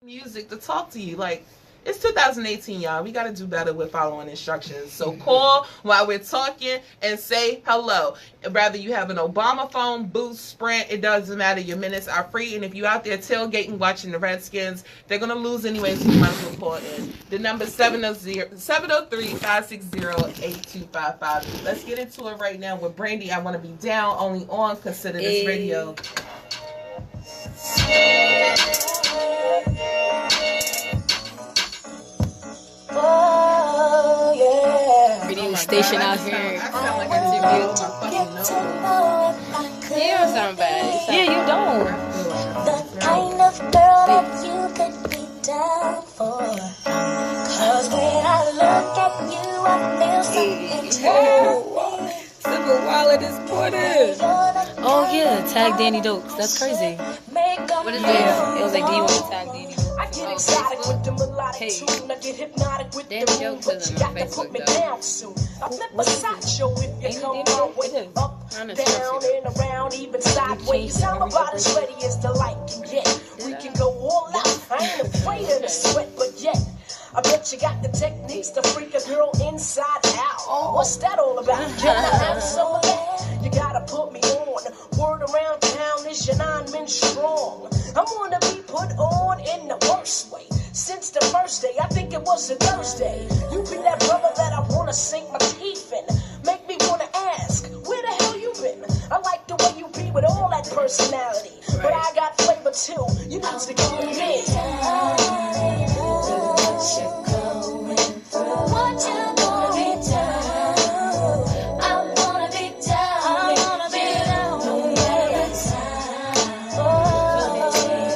music to talk to you. Like, it's 2018, y'all. We got to do better with following instructions. So call while we're talking and say hello. Rather you have an Obama phone, Boost, Sprint, it doesn't matter. Your minutes are free. And if you're out there tailgating, watching the Redskins, they're going to lose anyway, so you might as well call in. The number is 703-560-8255. Let's get into it right now with Brandy. I Want to Be Down, only on Consider This Radio. Oh, yeah. Radio station out here. I sound like I did on my fucking nose. You don't sound bad. Yeah, you don't. The kind of girl that you could be down for. Cause when I look at you, I feel something happening. Simple Wallet is Porter. Oh yeah, tag Danny Dokes. That's crazy. What is it? It was like, do you want to tag Danny Dokes? I get exotic with the melodic Hey. tune. I get hypnotic with Danny the Dokes moon, but isn't you on got to put Facebook, me though. down soon. I flip a sideshow if you Ain't come Danny my Dokes? way. It is. Up, I'm down, just joking. and around, even sideways. I'm about as ready as the light can get. We can go all out. I ain't afraid of the sweat, but yet I bet you got the techniques to freak a girl inside out. What's that all about? Can I have some of that? You gotta put me on. Word around town is your 9 men strong. I wanna be put on in the worst way. Since the first day, I think it was a Thursday. You be that brother that I wanna sink my teeth in. Make me wanna ask, where the hell you been? I like the way you be with all that personality. But I got flavor too. You need to give me this. What you gonna be down? I wanna be down. I wanna be down. Oh,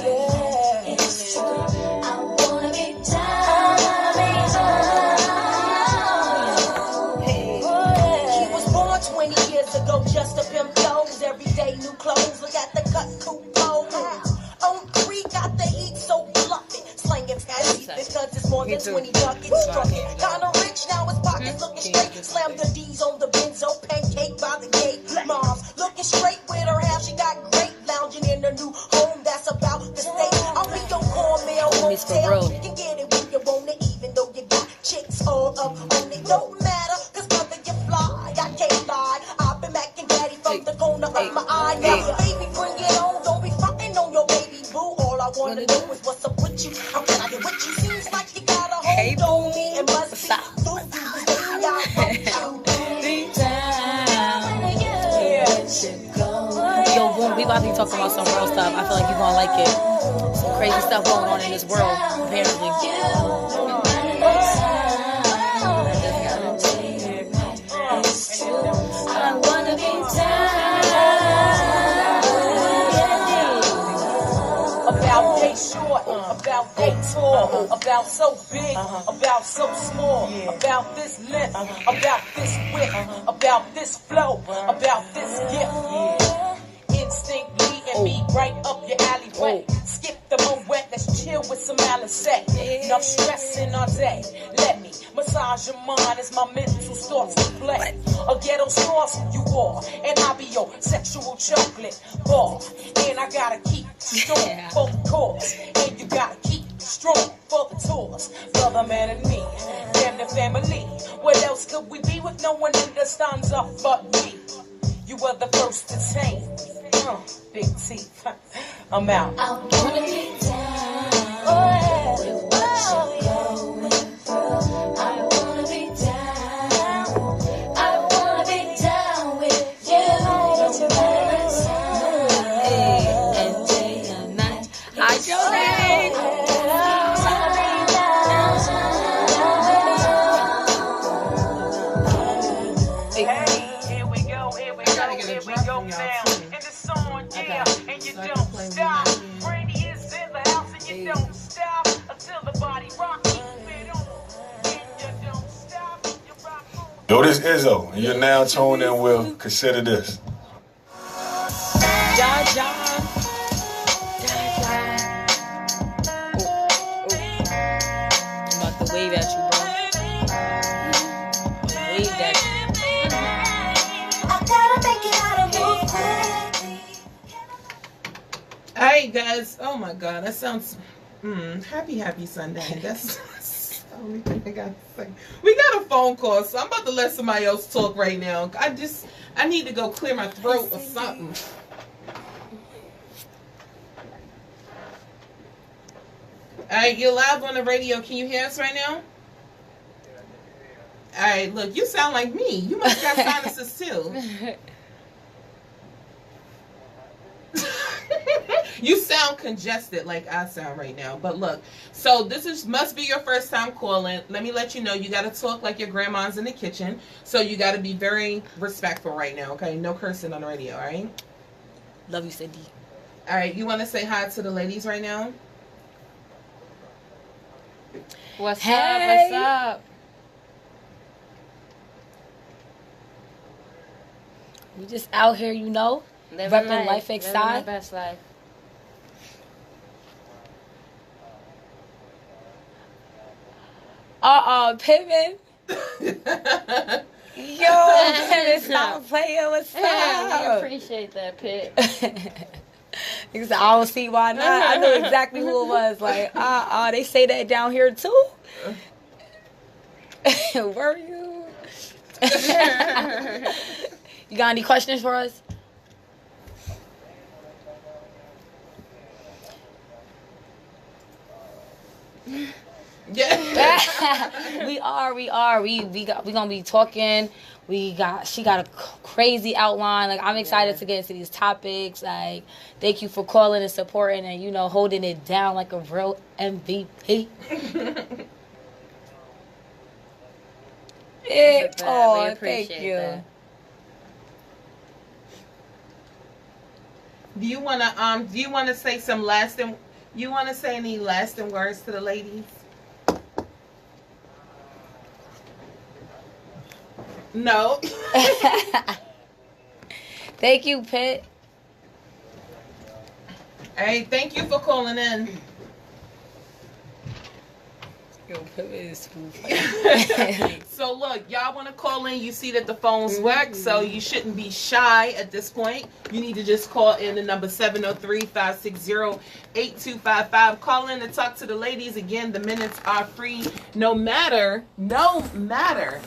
yeah. It's true. I wanna be down. He was born 20 years ago, just a pimp clothes. Every day new clothes. Look at the cut coupons. On 3 got the heat so fluffy. Slanging fast because it's more than 20 ducats. Strucking. Kinda rich now, his pockets looking straight. Slam the D's on the benzo, pancake by the gate. Mom's looking straight with her half. She got great lounging in her new home that's about to stay. I'll be your cornmeal Miss for hotel. real. You can get it when you want it, even though you got chicks all up on it. Don't matter, cause brother, you fly. I can't lie. I've been macking daddy from the corner of my eye. Now, baby, bring it on. Don't be frontin' on your baby boo. All I wanna know is what's up with you. I'm gonna get with you. Seems like you got a hold on me and must be through. Yo, boom, we about to be talking about some real stuff. I feel like you're gonna like it. Some crazy stuff going on in this world, apparently. I wanna be About they short, about they tall, about so big, about so small, about this length, about this width, about this flow, about this gift. Instinct leading me right up your alleyway. Skip the moet, let's chill with some Alizé. Enough stress in our day. Let me massage your mind as my mental starts to play. A ghetto sauce you are, and I'll be your sexual chocolate bar. And I gotta keep strong for the cause, and you gotta keep strong for the tours. Brother, man, and me, damn the family. What else could we be with no one understands us but me? You were the first to tame me. Big teeth. I'm out. I wanna be down. Oh, yeah. Oh, yeah. I wanna be down. I wanna be down with you. Hey, and day and night. Hi, Jolie. Here we go now. And the song, yeah, and you don't stop. Brandy is in the house and you don't stop until the body rocks. And you don't stop. You rock on. Yo, this Izzo, and you're now tuned in with Consider This. John. I'm about to wave at you, bro. Wave at you. I gotta make it out of move quickly. Alright guys, oh my god, that sounds Happy Sunday. That's the only thing I got to say. We got a phone call, so I'm about to let somebody else talk right now. I need to go clear my throat or something. Alright, you're live on the radio. Can you hear us right now? Alright, look, you sound like me. You must got sinuses too. You sound congested like I sound right now. But look, so this must be your first time calling. Let me let you know, you got to talk like your grandma's in the kitchen. So you got to be very respectful right now, okay? No cursing on the radio, all right? Love you, Cindy. All right, you want to say hi to the ladies right now? What's Hey. up? What's up? We just out here, you know, repping life Living outside. my best life. Pittman. Yo, Pittman, stop playing. What's We up? appreciate that, Pitt. Because I don't see why not. I know exactly who it was. Like, they say that down here too. Were you? You got any questions for us? Yeah. We are. We gonna be talking. She got a crazy outline. Like, I'm excited to get into these topics. Like, thank you for calling and supporting and, you know, holding it down like a real MVP. We Oh, appreciate thank you. that. Do you wanna say some lasting? You wanna say any lasting words to the ladies? No. Thank you, Pitt. Hey, thank you for calling in. Yo, Pitt is So look, y'all want to call in, you see that the phones work, so you shouldn't be shy at this point. You need to just call in the number 703-560-8255. Call in to talk to the ladies. Again, the minutes are free no matter,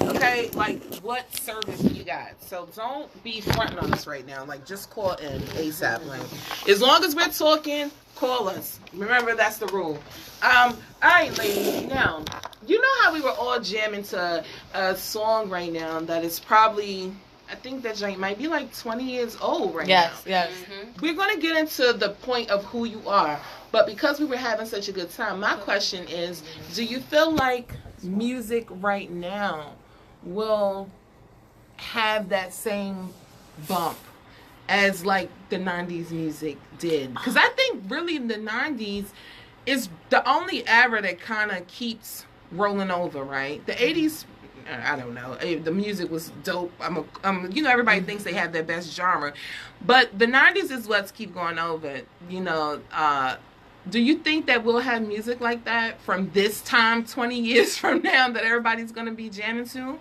okay, like what service you got. So don't be fronting on us right now. Like, just call in ASAP. Like, as long as we're talking, call us. Remember, that's the rule. All right, ladies. Now, you know how we were all jamming to a song right now that is probably, I think that joint might be like 20 years old right now. Yes. We're going to get into the point of who you are. But because we were having such a good time, my question is, do you feel like music right now will have that same bump as like the 90s music did? Because I think really in the 90s is the only era that kind of keeps rolling over, right? The 80s, I don't know. The music was dope. You know, everybody thinks they have their best genre, but the 90s is what's keep going over. You know, do you think that we'll have music like that from this time, 20 years from now, that everybody's gonna be jamming to?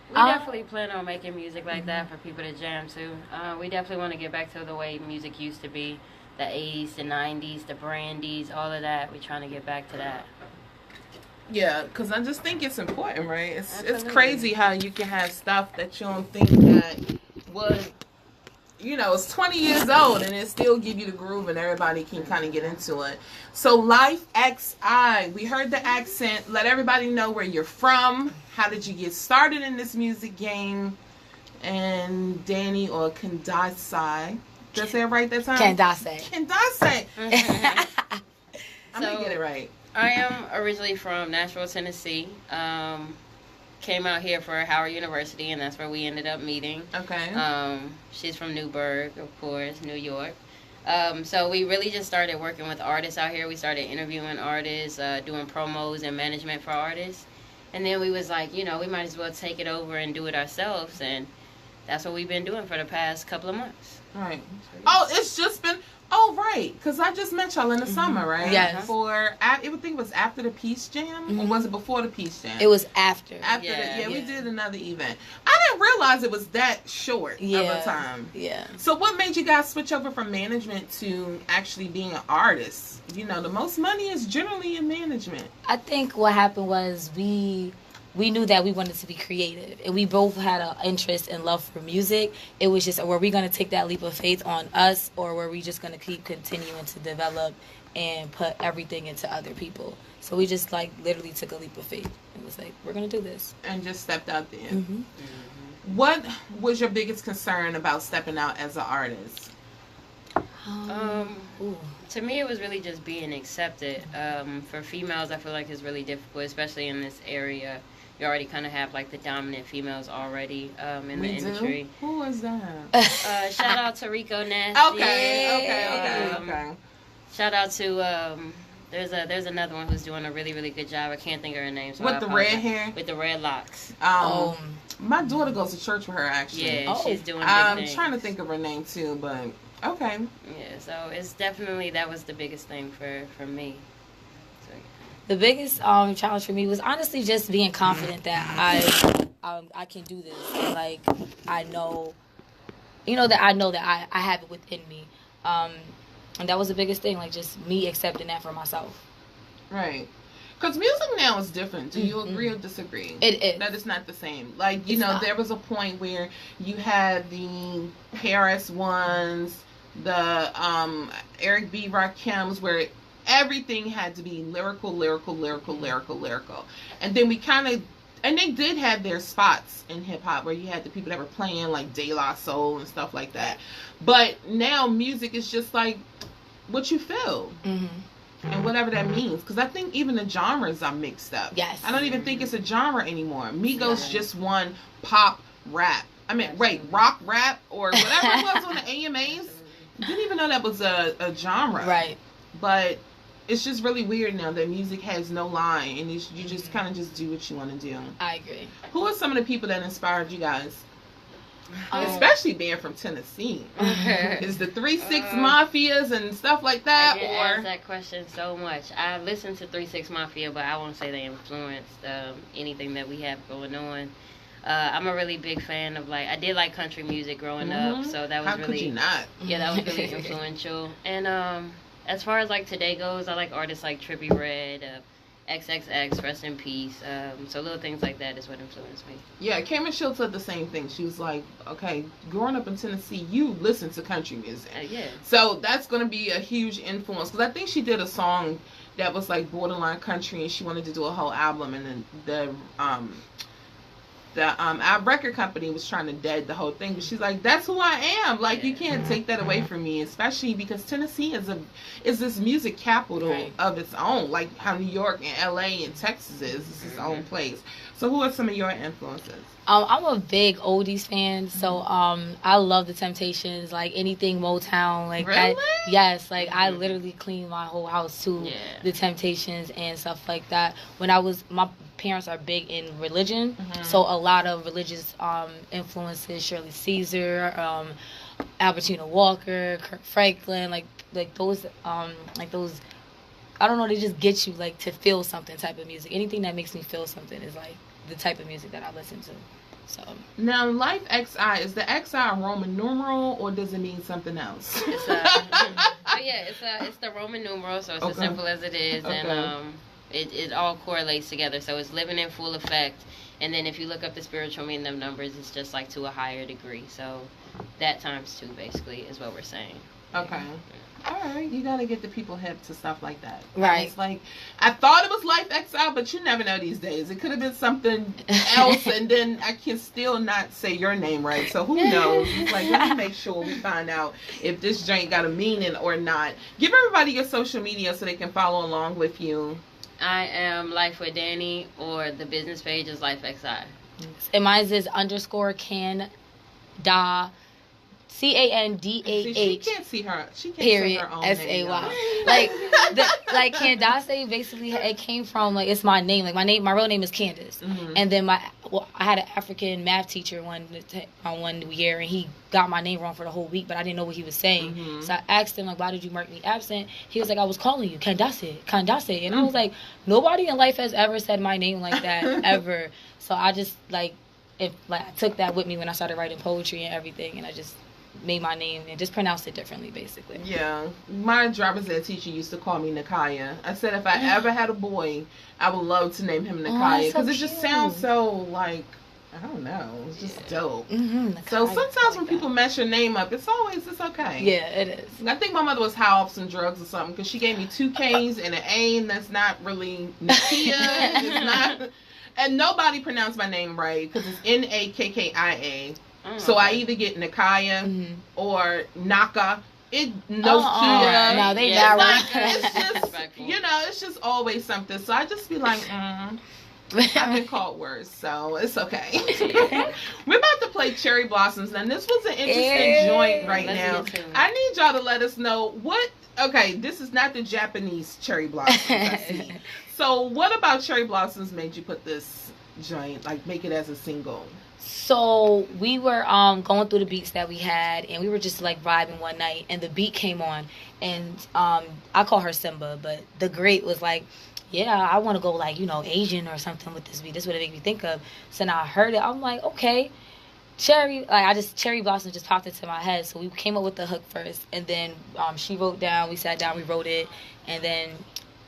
We definitely plan on making music like that for people to jam to. We definitely want to get back to the way music used to be. The 80s, the 90s, the brandies, all of that. We're trying to get back to that. Yeah, because I just think it's important, right? It's Absolutely. crazy how you can have stuff that you don't think that would, you know, it's 20 years old and it still give you the groove and everybody can kind of get into it. So Life XI, we heard the accent. Let everybody know where you're from. How did you get started in this music game? And Danny or Kandasai. Did I say it right that time? Kandasai. Kandasai. I'm going to So- get it right. I am originally from Nashville, Tennessee. Came out here for Howard University, and that's where we ended up meeting. Okay. She's from Newburgh, of course, New York. So we really just started working with artists out here. We started interviewing artists, doing promos and management for artists. And then we was like, you know, we might as well take it over and do it ourselves. And that's what we've been doing for the past couple of months. All right. Oh, it's just been, Oh, right, because I just met y'all in the summer, right? Yes. I think it was after the Peace Jam, or was it before the Peace Jam? It was after. We did another event. I didn't realize it was that short of a time. Yeah. So what made you guys switch over from management to actually being an artist? You know, the most money is generally in management. I think what happened was we knew that we wanted to be creative, and we both had an interest and love for music. It was just, were we going to take that leap of faith on us, or were we just going to keep continuing to develop and put everything into other people? So we just like literally took a leap of faith. It was like, we're going to do this. And just stepped out there. Mm-hmm. What was your biggest concern about stepping out as an artist? To me, it was really just being accepted. For females, I feel like it's really difficult, especially in this area. You already kind of have like the dominant females already in the industry. Who was that? Shout out to Rico Nasty. Okay. Shout out to there's another one who's doing a really, really good job. I can't think of her name. So with the red hair? With the red locks. My daughter goes to church with her, actually. Yeah, she's doing big I'm things. trying to think of her name too, but okay. Yeah, so it's definitely, that was the biggest thing for me. So, the biggest challenge for me was honestly just being confident that I can do this. And, like, I know that I have it within me. And that was the biggest thing, like just me accepting that for myself. Right. Because music now is different. Do you agree or disagree? It is. That it's not the same. Like, there was a point where you had the Paris ones, the Eric B. Rakim's, where everything had to be lyrical. And then we kind of, and they did have their spots in hip-hop where you had the people that were playing, like De La Soul and stuff like that. But now music is just like what you feel. Mm-hmm. And whatever that means. Because I think even the genres are mixed up. Yes. I don't even think it's a genre anymore. Migos just won pop rap. I mean, rock rap or whatever it was on the AMAs. Didn't even know that was a genre. Right. But it's just really weird now that music has no line. And you just kind of just do what you want to do. I agree. Who are some of the people that inspired you guys? Especially being from Tennessee. Is the 3-6 Mafias and stuff like that? I get asked that question so much. I listen to 3-6 Mafia, but I won't say they influenced anything that we have going on. I'm a really big fan of, like, I did like country music growing up, so that was How could you not? Yeah, that was really influential. And as far as like today goes, I like artists like Trippie Redd, XXX, rest in peace. So little things like that is what influenced me. Yeah, Cameron Shields said the same thing. She was like, okay, growing up in Tennessee, you listen to country music. Yeah. So that's going to be a huge influence. Because I think she did a song that was like borderline country, and she wanted to do a whole album. And then our record company was trying to dead the whole thing, but she's like, that's who I am. Like, you can't take that away from me, especially because Tennessee is this music capital of its own, like how New York and LA and Texas is. It's its own place. So who are some of your influences? I'm a big oldies fan, so I love the Temptations, like anything Motown, like really? that. Yes, like I literally cleaned my whole house to the Temptations and stuff like that. When my parents are big in religion, so a lot of religious influences, Shirley Caesar, Albertina Walker, Kirk Franklin, like those I don't know, they just get you like to feel something type of music. Anything that makes me feel something is like the type of music that I listen to. So now, Life XI, is the XI a Roman numeral or does it mean something else? It's the Roman numeral, so it's as simple as it is, and it all correlates together. So it's living in full effect, and then if you look up the spiritual meaning of numbers, it's just like to a higher degree. So that times 2 basically is what we're saying. Okay. All right, you gotta get the people hip to stuff like that. Right. It's like, I thought it was Life XI, but you never know these days. It could have been something else, and then I can still not say your name right. So who knows? It's like, let me make sure we find out if this joint got a meaning or not. Give everybody your social media so they can follow along with you. I am Life with Danny, or the business page is Life XI. And mine is _Can Da CANDAH. She can't see her. She can't period say her own SAY. name. Like Candace basically it came from like it's my name. Like my real name is Candace. And then I had an African math teacher one year, and he got my name wrong for the whole week, but I didn't know what he was saying. So I asked him like, why did you mark me absent? He was like, I was calling you Candace, and I was like, nobody in life has ever said my name like that ever. So I just I took that with me when I started writing poetry and everything, and I just made my name and just pronounced it differently, basically. Yeah. My driver's ed teacher used to call me Nakaya. I said if I ever had a boy, I would love to name him Nakaya, because it just sounds so like, I don't know, it's just dope. So sometimes when people mess your name up, it's okay. Yeah, it is. I think my mother was high off some drugs or something, because she gave me 2 K's and an A, and that's not really Nakia. It's not, and nobody pronounced my name right, because it's Nakkia. So I either get Nakaya or Naka. Nokia. No, they it's just, it's just always something. So I just be like, I've been called worse, so it's okay. We're about to play Cherry Blossoms, and this was an interesting joint right now. I need y'all to let us know this is not the Japanese Cherry Blossoms I see. So what about Cherry Blossoms made you put this joint, like make it as a single? So we were going through the beats that we had, and we were just like vibing one night, and the beat came on, and I call her Simba, but the great was like, yeah, I want to go like, Asian or something with this beat. This is what it made me think of. So now I heard it, I'm like, okay, Cherry Blossom just popped into my head. So we came up with the hook first, and then she wrote down, we sat down, we wrote it, and then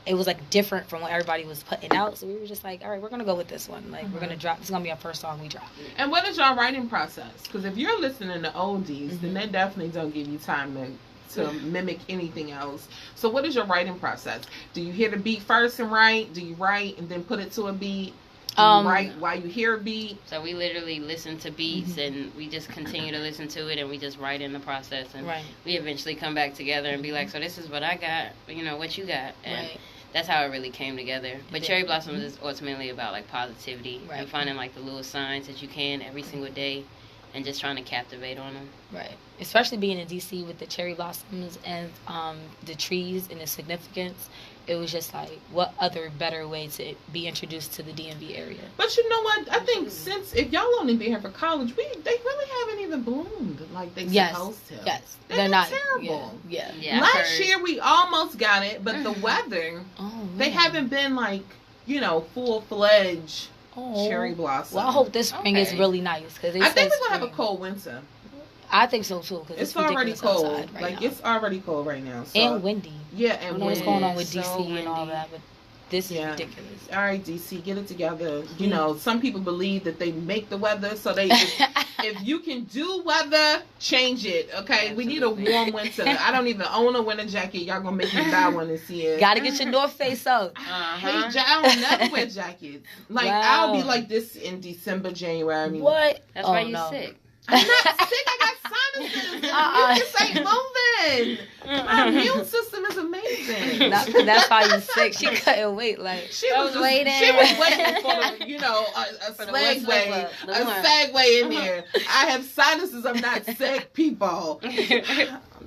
it was like different from what everybody was putting out, so we were just like, all right, we're gonna go with this one. Like, we're gonna drop. This is gonna be our first song we drop. And what is your writing process? Because if you're listening to oldies, then they definitely don't give you time to mimic anything else. So what is your writing process? Do you hear the beat first and write? Do you write and then put it to a beat? Do you write while you hear a beat? So we literally listen to beats and we just continue to listen to it, and we just write in the process, and we eventually come back together and be like, so this is what I got, what you got, and that's how it really came together. But Cherry Blossoms is ultimately about like positivity and finding like the little signs that you can every single day, and just trying to captivate on them. Right. Especially being in DC with the cherry blossoms and the trees and the significance. It was just like, what other better way to be introduced to the DMV area? But you know what? I think if y'all only been here for college, they really haven't even bloomed like they supposed to. Yes. They're not terrible. Yeah. Last year we almost got it, but the weather, they haven't been like, full-fledged cherry blossoms. Well, I hope this spring is really nice. I think we're going to have a cold winter. I think so too, because it's already cold. Right now. It's already cold right now. So. And windy. Yeah, and I know what's going on with DC so and all that, but this is ridiculous. All right, DC, get it together. Some people believe that they make the weather, so if you can do weather, change it. Okay, we need a warm winter. I don't even own a winter jacket. Y'all gonna make me buy one this year. Gotta get your North Face out. Hey, I don't never wear jackets. Like I'll be like this in December, January. What? That's why you're sick. I'm not sick. I got sinuses. You just ain't moving. My immune system is amazing. That's why you're sick. She couldn't wait. Like she was waiting. She was waiting for a segue in there. I have sinuses. I'm not sick, people.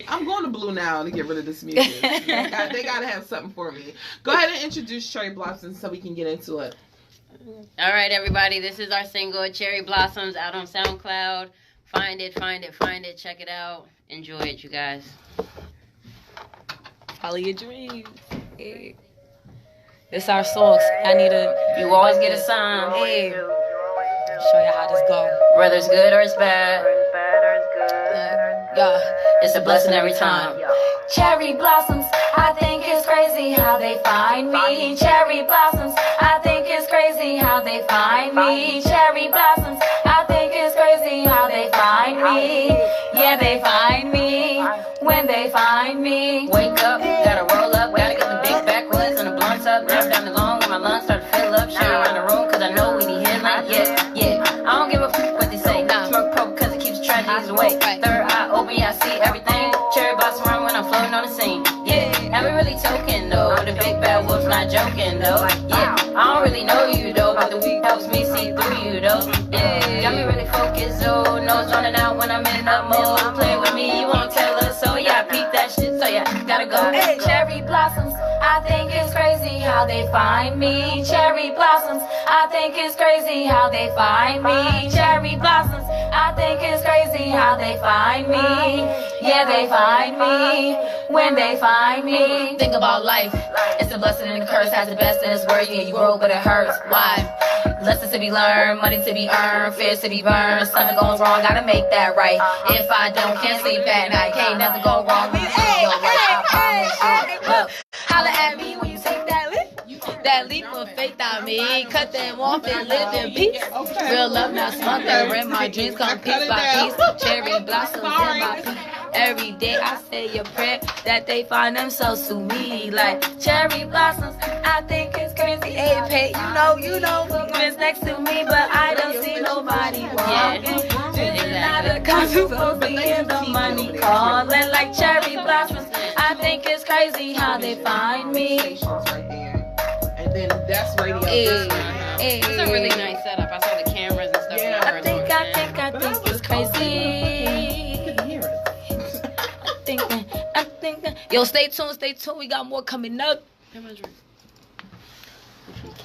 I'm going to Blue now to get rid of this music. They gotta have something for me. Go ahead and introduce Cherry Blossoms so we can get into it. All right, everybody. This is our single, Cherry Blossoms, out on SoundCloud. Find it. Check it out. Enjoy it, you guys. Follow your dreams. Hey. This our song. You always get a sign. Hey. Show you how this go. Whether it's good or it's bad. Yeah. It's a blessing every time. Cherry blossoms, I think it's crazy how they find me. Cherry blossoms, I think it's crazy how they find me. Cherry blossoms, I think it's crazy how they find me. Yeah, they find me when they find me. Wake up, gotta roll up, gotta get the big backwoods and the blunts up. Down down the long when my lungs start to fill up. Shit around the room, cause I know we need headlight. Yeah. I don't give a fuck what they say. Smoke purple cause it keeps tragedies away. Third eye open, yeah, I see everything. Cherry blossom run when I'm floating on the scene. Yeah, and we really token though. The big bad wolf's not joking though. Yeah, I don't really know you though, but the weed helps me see through you though. Yeah, got me really focused though. Nose running out when I'm in the mode. Play with how they find me. Cherry blossoms, I think it's crazy how they find me. Cherry blossoms, I think it's crazy how they find me. Yeah, they find me when they find me. Think about life, it's a blessing and a curse. Has the best in this world, yeah, you grow but it hurts. Why? Lessons to be learned, money to be earned, fears to be burned. Something going wrong, gotta make that right. If I don't, can't sleep at night. Can't nothing go wrong. Look, holla at me when you take that leap. That leap of faith I made. Cut them off and live in peace. Real love not smother. When my dreams come piece by piece. Cherry blossoms in my peace. Every day I say a prayer that they find themselves to me. Like cherry blossoms, I think it's crazy. Hey, Pay, you know who's next to me, but I don't see nobody walking. This is not a concert for being the money calling. Like cherry blossoms, I think it's crazy how they find me. And then that's radio. It's a really nice setup. I saw the cameras and stuff. Yeah. I think it's crazy. I think. Yo, stay tuned. We got more coming up.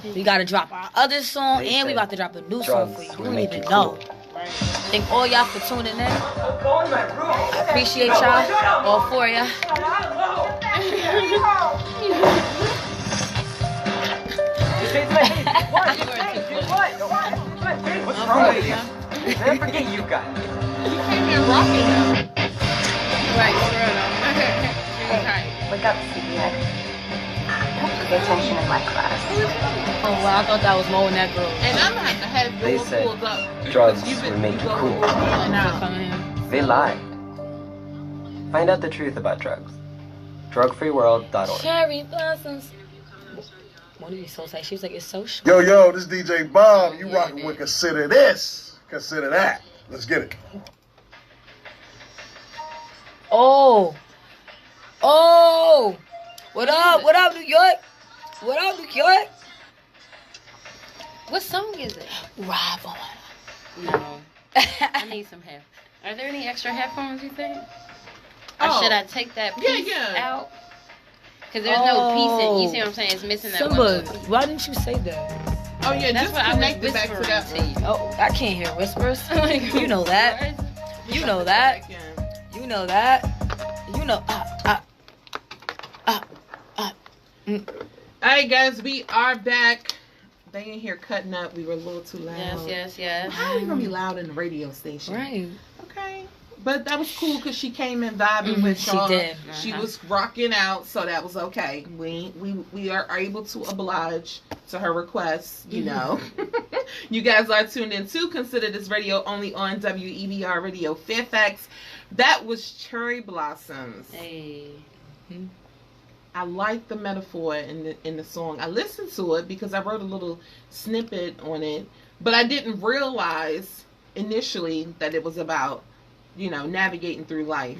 We gotta drop our other song, and we about to drop a new song for you. You don't even know. Thank all y'all for tuning in. I appreciate y'all, all four of y'all. What's wrong with you? Man, forget you guys. You came here rocking though. Right, for real though. Wake up, CBS. Pay attention in my class. Oh wow, I thought that was Mo and that girl. And I'm gonna have They Bill said pulled up. drugs You've been would make you going cool. in and out. They lied. Find out the truth about drugs. Drugfreeworld.org. Cherry blossoms. What did you so say? She was like, it's so short. Yo, this DJ Bob. You rocking with Consider This. Consider That. Let's get it. Oh. What up, New York? What up, New York? What song is it? Rob on. No. I need some headphones. Are there any extra headphones, you think? Or should I take that piece out? Because there's no piece in, you see what I'm saying? It's missing that one. Why didn't you say that? Oh yeah, That's just what I was connect it back to whispering that to one. you. Oh, I can't hear whispers. You know that. You know that. You know that. You know. Alright guys, we are back. They in here cutting up. We were a little too loud. Yes. How are you gonna be loud in the radio station? Right. Okay. But that was cool because she came in vibing with y'all. She did. She was rocking out, so that was okay. We are able to oblige to her requests, you know. You guys are tuned in to Consider This Radio only on WEBR Radio Fairfax. That was Cherry Blossoms. Hey. I like the metaphor in the song. I listened to it because I wrote a little snippet on it, but I didn't realize initially that it was about, navigating through life.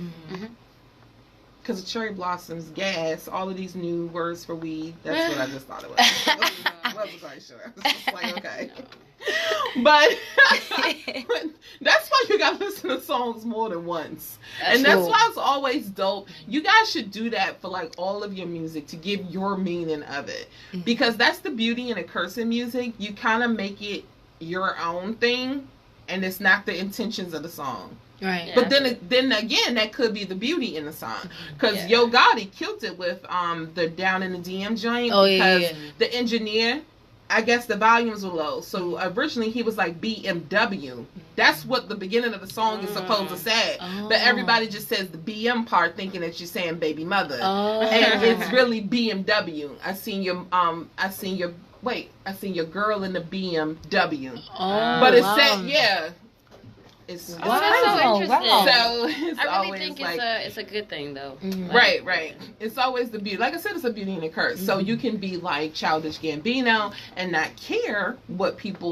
Because cherry blossoms, gas, all of these new words for weed, that's what I just thought it was. I wasn't quite sure. I was just like, okay. But that's why you gotta listen to songs more than once. That's why it's always dope. You guys should do that for like all of your music, to give your meaning of it. Because that's the beauty in a cursing music. You kind of make it your own thing, and it's not the intentions of the song. Right. Yeah. But then again, that could be the beauty in the song. Because Yo Gotti killed it with the Down in the DM joint. Because the engineer, I guess the volumes were low. So originally he was like BMW. That's what the beginning of the song is supposed to say. But everybody just says the BM part, thinking that you're saying baby mother. And it's really BMW. I seen your girl in the BMW. But it said, it's so interesting. Wow. So it's I really always think like, it's a good thing though. Right. It's always the beauty. Like I said, it's a beauty and a curse. So you can be like Childish Gambino and not care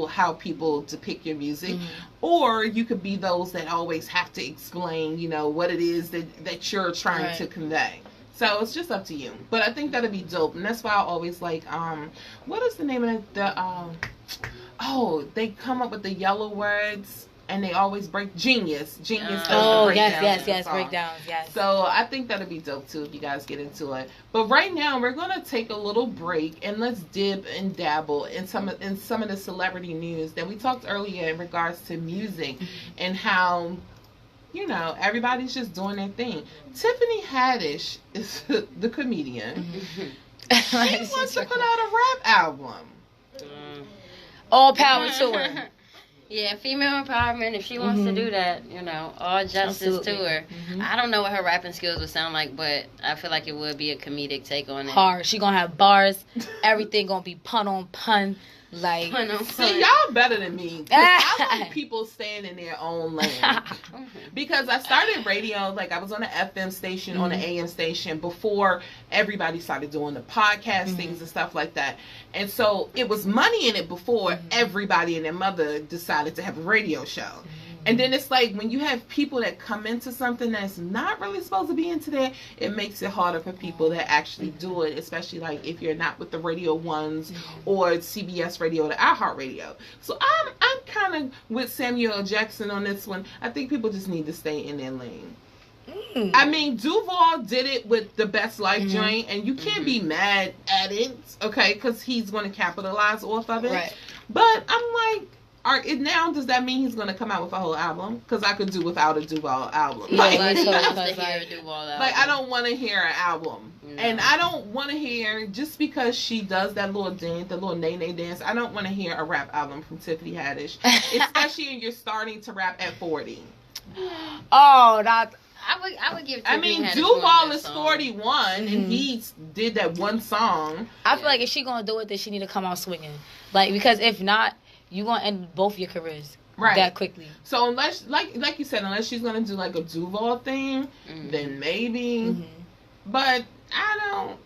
how people depict your music, or you could be those that always have to explain, what it is that you're trying to convey. So it's just up to you. But I think that'd be dope, and that's why I always like what is the name of they come up with the yellow words. and they always break Genius does the Oh, breakdowns. yes, breakdowns, yes. So I think that'd be dope too if you guys get into it. But right now we're gonna take a little break and let's dip and dabble in some of the celebrity news that we talked earlier in regards to music and how, you know, everybody's just doing their thing. Tiffany Haddish is the comedian. She wants to put out a rap album. All power to her. Yeah, female empowerment. If she wants to do that, you know, all justice to her. I don't know what her rapping skills would sound like, but I feel like it would be a comedic take on it. Hard. She gonna have bars. Everything gonna be pun on pun. Like, see, y'all better than me. I like people staying in their own lane. Because I started radio, like I was on an FM station, on an AM station before everybody started doing the podcast things and stuff like that. And so it was money in it before everybody and their mother decided to have a radio show. And then it's like when you have people that come into something that's not really supposed to be into there, it makes it harder for people that actually do it, especially like if you're not with the Radio Ones or CBS Radio or the iHeart Radio. So I'm kind of with Samuel L. Jackson on this one. I think people just need to stay in their lane. I mean, Duval did it with the Best Life joint, and you can't be mad at it, okay, because he's going to capitalize off of it. Right. But I'm like, now does that mean he's going to come out with a whole album? Because I could do without a Duval album. Like, I don't want to hear an album. No. And I don't want to hear, just because she does that little dance, the little nay-nay dance, I don't want to hear a rap album from Tiffany Haddish. Especially when you're starting to rap at 40. Oh, that... I would give Tiffany I mean, Haddish Duval is 41, and he did that one song. I feel like if she going to do it, then she need to come out swinging. Like, because if not, you gonna end both your careers that quickly. So unless, like you said, unless she's gonna do like a Duval thing, then maybe. But I'm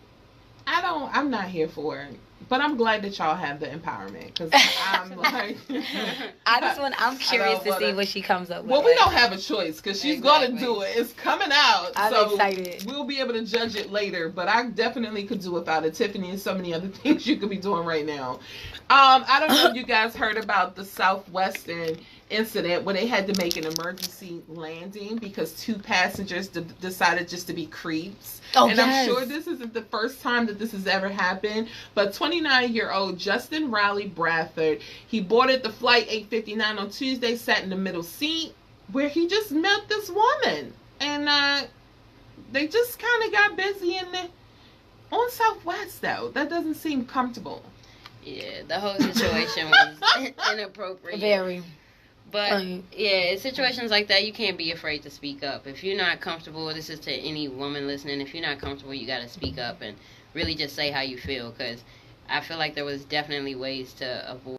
not here for it. But I'm glad that y'all have the empowerment, because I'm like, I'm curious to see what she comes up with. Well, we don't have a choice, because she's gonna do it. It's coming out. I'm excited. We'll be able to judge it later. But I definitely could do without it. Tiffany and so many other things you could be doing right now. I don't know if you guys heard about the Southwestern incident where they had to make an emergency landing because 2 passengers decided just to be creeps. I'm sure this isn't the first time that this has ever happened, but 29-year-old Justin Riley Bradford, he boarded the flight 8:59 on Tuesday, sat in the middle seat, where he just met this woman, and they just kind of got busy on Southwest, though. That doesn't seem comfortable. Yeah, the whole situation was inappropriate. Very. But, yeah, in situations like that, you can't be afraid to speak up. If you're not comfortable, this is to any woman listening, if you're not comfortable, you got to speak up and really just say how you feel, because I feel like there was definitely ways to avoid.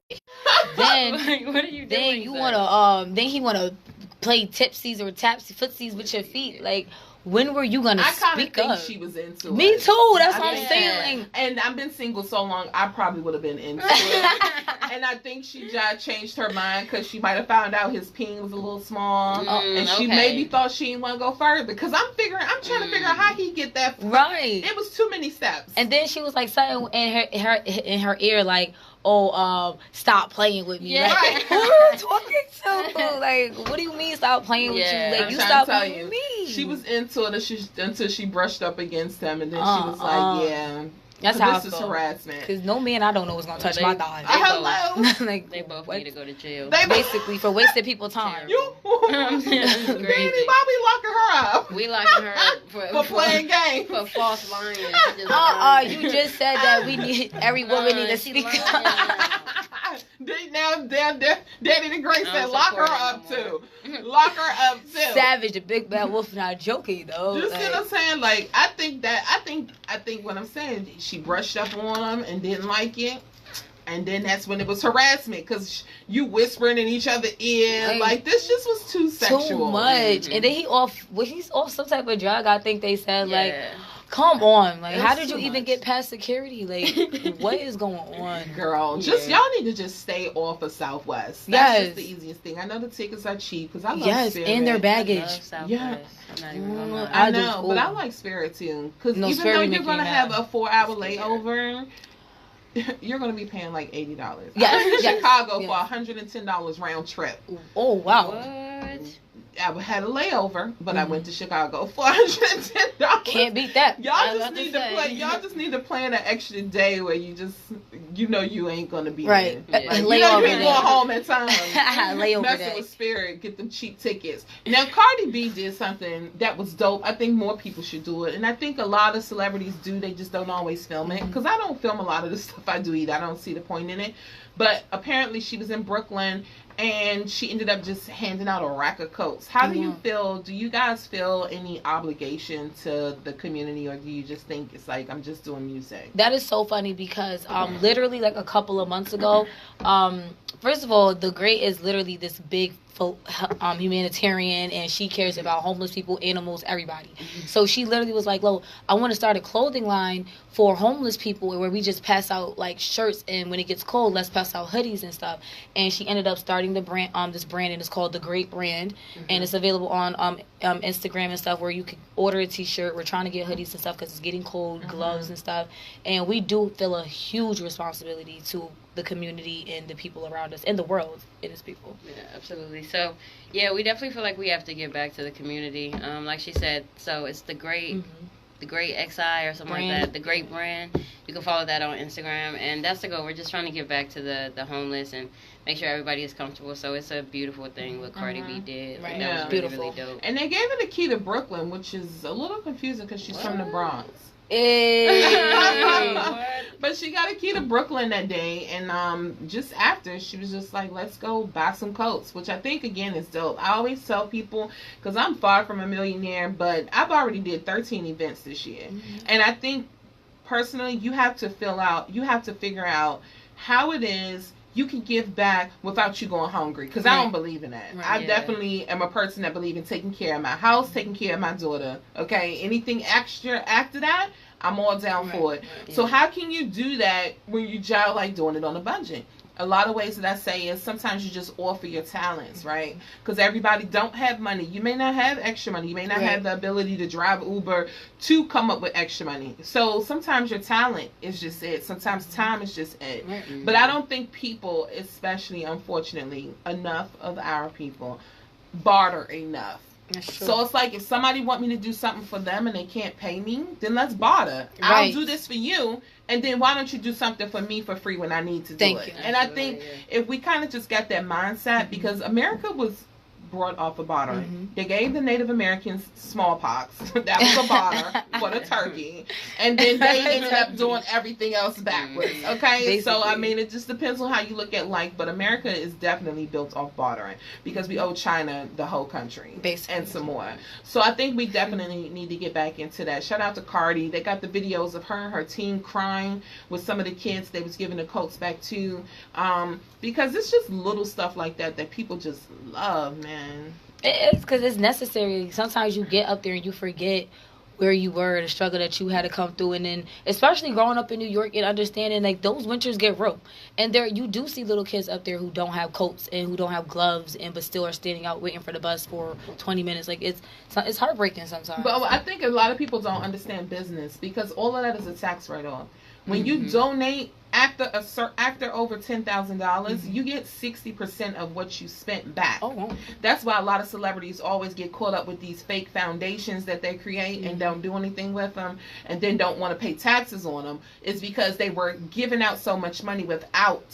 Then, what are you doing? Then you want to, then he want to play tipsies or footsies with your feet. Like, when were you going to speak up? I kind of think she was into Me it. too. That's what I'm saying. And I've been single so long, I probably would have been into it. And I think she just changed her mind because she might have found out his peen was a little small. And she maybe thought she didn't want to go further. Because I'm trying to figure out how he get that. Right. It was too many steps. And then she was like something in her ear, like, stop playing with me. Yeah. Like, who are you talking to? Like, what do you mean stop playing with you? Like, you stop playing with me. She was into it until she brushed up against him, and then she was like, yeah. That's how this is harassment. Because no man I don't know is going to touch my thighs. Hello. Like, they both need to go to jail. They basically for wasting people's time. Why we locking her up? We locking her up for playing games. For false lying. You just said that every woman need to speak up. Now, Daddy the Great said, lock her up too. Lock her up too. Savage, the big bad wolf, not joking though. You see what I'm saying? Like, I think what I'm saying, she brushed up on him and didn't like it. And then that's when it was harassment, because you whispering in each other's ear. Like, this just was too sexual. Too much. And then he's off some type of drug, I think they said. Like, come on. Like, how did you even get past security? Like, what is going on? Girl, y'all need to just stay off of Southwest. That's just the easiest thing. I know the tickets are cheap, because I love Spirit. And their baggage. I love Southwest. I'm not even gonna lie. I know, but I like Spirit too. Because even though you're going to have a 4-hour layover, you're going to be paying like $80. Yes, I went to yes, Chicago yes. for $110 round trip. Oh, wow. What? I had a layover, but I went to Chicago for $110. Can't beat that. Y'all just need to play. Y'all just need to plan an extra day where you just, you ain't gonna be Right. there. Like, Lay you over ain't there. going home in time. Layover Messing day. with Spirit, get them cheap tickets. Now Cardi B did something that was dope. I think more people should do it, and I think a lot of celebrities do. They just don't always film it, because I don't film a lot of the stuff I do either. I don't see the point in it. But apparently she was in Brooklyn, and she ended up just handing out a rack of coats. How do you feel? Do you guys feel any obligation to the community, or do you just think it's like, I'm just doing music? That is so funny because literally like a couple of months ago, first of all, The Great is literally this big humanitarian, and she cares about homeless people, animals, everybody. So she literally was like, "Lo, I want to start a clothing line for homeless people where we just pass out like shirts, and when it gets cold, let's pass out hoodies and stuff." And she ended up starting the brand, this brand, and it's called The Great Brand, and it's available on Instagram and stuff, where you can order a t-shirt. We're trying to get hoodies and stuff because it's getting cold, gloves and stuff, and we do feel a huge responsibility to the community and the people around us and the world and its people. Yeah, absolutely. So, yeah, we definitely feel like we have to give back to the community. Like she said, so it's the Great XI or something like that, The Great Brand. You can follow that on Instagram, and that's the goal. We're just trying to give back to the homeless and make sure everybody is comfortable. So it's a beautiful thing what Cardi B did. Right. That Yeah. was Beautiful. really dope. And they gave her the key to Brooklyn, which is a little confusing because she's from the Bronx. But she got a key to Brooklyn that day, and just after, she was just like, let's go buy some coats, which I think, again, is dope. I always tell people, because I'm far from a millionaire, but I've already did 13 events this year. And I think, personally, you have to figure out how it is you can give back without you going hungry, because I don't believe in that. I definitely am a person that believes in taking care of my house, taking care of my daughter. Okay, anything extra after that, I'm all down for it. So how can you do that when you just like doing it on a budget? A lot of ways that I say is sometimes you just offer your talents, right? Because everybody don't have money. You may not have extra money. You may not have the ability to drive Uber to come up with extra money. So sometimes your talent is just it. Sometimes time is just it. But I don't think people, especially unfortunately, enough of our people barter enough. So it's like, if somebody want me to do something for them and they can't pay me, then let's barter. I'll do this for you, and then why don't you do something for me for free when I need to do it? And I think if we kind of just got that mindset, because America was brought off of bartering. They gave the Native Americans smallpox. That was a barter for the turkey. And then they ended up doing everything else backwards. Okay? Basically. So, I mean, it just depends on how you look at life. But America is definitely built off bartering, because we owe China the whole country. Basically. And some more. So I think we definitely need to get back into that. Shout out to Cardi. They got the videos of her and her team crying with some of the kids they was giving the coats back to. Because it's just little stuff like that that people just love, man. It's because it's necessary. Sometimes you get up there and you forget where you were, the struggle that you had to come through, and then especially growing up in New York and understanding like those winters get real, and there you do see little kids up there who don't have coats and who don't have gloves, and but still are standing out waiting for the bus for 20 minutes. Like it's heartbreaking sometimes. But I think a lot of people don't understand business, because all of that is a tax write-off. When you donate after over $10,000, you get 60% of what you spent back. That's why a lot of celebrities always get caught up with these fake foundations that they create and don't do anything with them, and then don't want to pay taxes on them. It's because they were giving out so much money without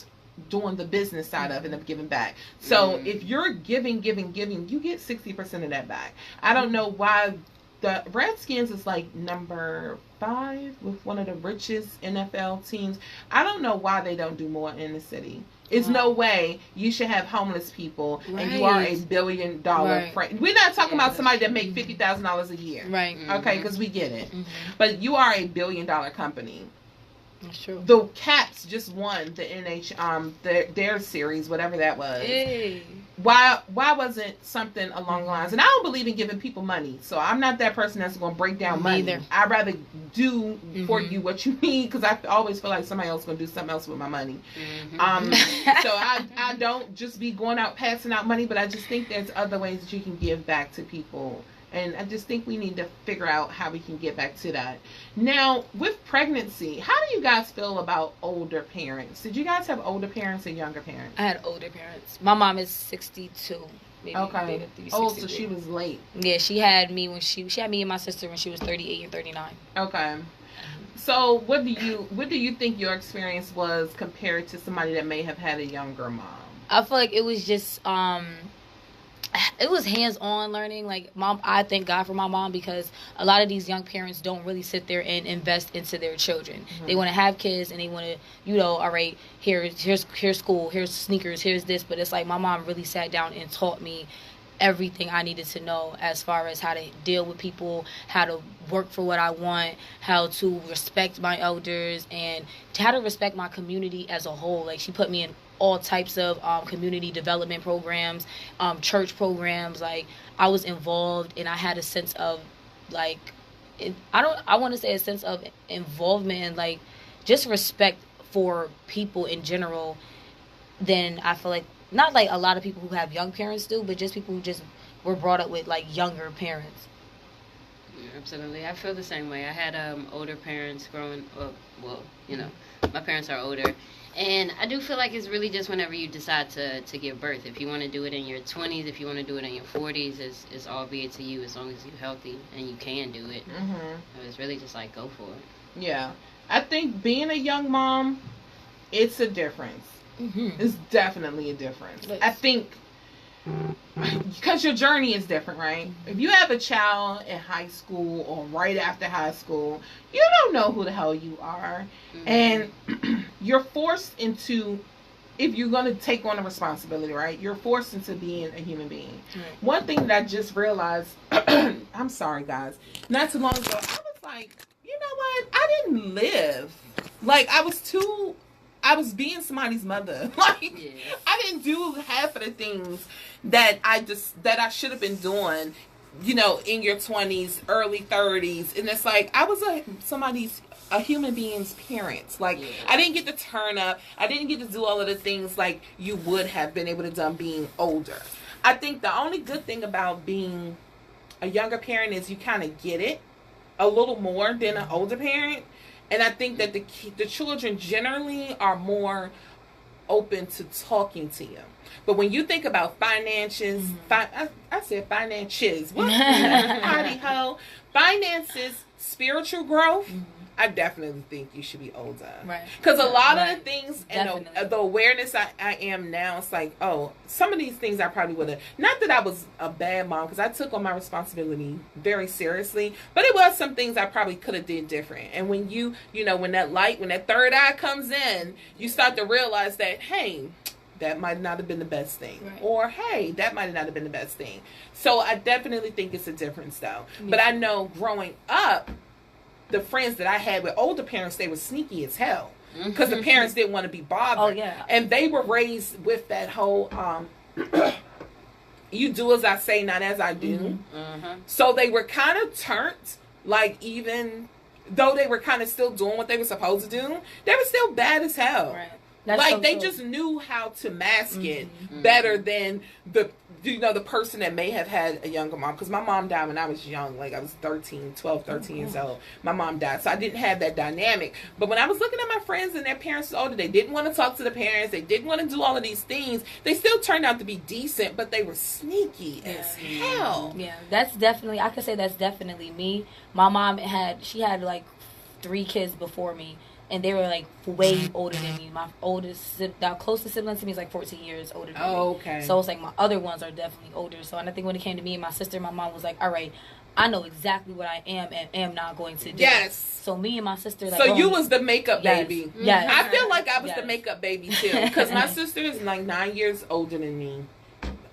doing the business side of it and giving back. So if you're giving, you get 60% of that back. I don't know why the Redskins is like number 5 with one of the richest NFL teams. I don't know why they don't do more in the city. It's no way you should have homeless people and you are $1 billion We're not talking about somebody that make $50,000 a year. Okay, because we get it. But you are $1 billion company. That's true. The Caps just won the their series, whatever that was. Why wasn't something along the lines? And I don't believe in giving people money, so I'm not that person that's going to break down money. Neither. I'd rather do for you what you need, because I always feel like somebody else is going to do something else with my money. So I don't just be going out passing out money, but I just think there's other ways that you can give back to people And I just think we need to figure out how we can get back to that. Now, with pregnancy, how do you guys feel about older parents? Did you guys have older parents or younger parents? I had older parents. My mom is 62. Maybe, okay. Maybe oh, so she was late. Yeah, she had me when she had me and my sister when she was 38 and 39. Okay. So what do you think your experience was compared to somebody that may have had a younger mom? I feel like it was just it was hands-on learning. Like, mom, I thank God for my mom, because a lot of these young parents don't really sit there and invest into their children. Mm-hmm. They want to have kids and they want to, all right, here's school, here's sneakers, here's this. But it's like my mom really sat down and taught me everything I needed to know as far as how to deal with people, how to work for what I want, how to respect my elders, and how to respect my community as a whole. Like, she put me in all types of community development programs, church programs. Like, I was involved, and I had a sense of, like, I want to say a sense of involvement and, like, just respect for people in general. Then I feel like, not like a lot of people who have young parents do, but just people who just were brought up with, like, younger parents. Yeah, absolutely. I feel the same way. I had older parents growing up. Well, my parents are older. And I do feel like it's really just whenever you decide to give birth. If you want to do it in your 20s, if you want to do it in your 40s, it's all be it to you, as long as you're healthy and you can do it. Mm-hmm. So it's really just like, go for it. Yeah. I think being a young mom, it's a difference. Mm-hmm. It's definitely a difference. I think because your journey is different, right? If you have a child in high school or right after high school, you don't know who the hell you are. Mm-hmm. And you're forced into, if you're going to take on a responsibility, right? You're forced into being a human being. Right. One thing that I just realized, I'm sorry, guys, not too long ago, I was like, you know what? I didn't live. Like, I was being somebody's mother. Like, yes. I didn't do half of the things that I should have been doing, in your 20s, early 30s. And it's like, I was a human being's parent. Like, yeah. I didn't get to turn up. I didn't get to do all of the things like you would have been able to do being older. I think the only good thing about being a younger parent is you kind of get it a little more than an older parent. And I think that the children generally are more open to talking to you. But when you think about finances, I said finances. What? Howdy ho. Finances, spiritual growth. Mm-hmm. I definitely think you should be older. Right. Because a lot of the things and the awareness I am now, it's like, oh, some of these things I probably would have, not that I was a bad mom, because I took on my responsibility very seriously, but it was some things I probably could have did different. And when when that third eye comes in, you start to realize that, hey, that might not have been the best thing. Right. Or, hey, that might not have been the best thing. So I definitely think it's a difference, though. Yeah. But I know growing up, the friends that I had with older parents, they were sneaky as hell. Because the parents didn't want to be bothered. Oh, yeah. And they were raised with that whole, you do as I say, not as I do. Mm-hmm. Mm-hmm. So they were kind of turned, like, even though they were kind of still doing what they were supposed to do, they were still bad as hell. Right. That's like, so they just knew how to mask it better than the person that may have had a younger mom. Because my mom died when I was young. Like, I was 12, 13 years old. My mom died. So I didn't have that dynamic. But when I was looking at my friends and their parents older, they didn't want to talk to the parents. They didn't want to do all of these things. They still turned out to be decent, but they were sneaky as hell. Yeah, that's definitely, I could say that's definitely me. My mom had like 3 kids before me. And they were, like, way older than me. My closest sibling to me is, like, 14 years older than me. Oh, okay. So it's like my other ones are definitely older. So, and I think when it came to me and my sister, my mom was like, all right, I know exactly what I am and am not going to do. Yes. So me and my sister, like, so you was the makeup baby. Yes. I feel like I was the makeup baby, too. Because my sister is, like, 9 years older than me.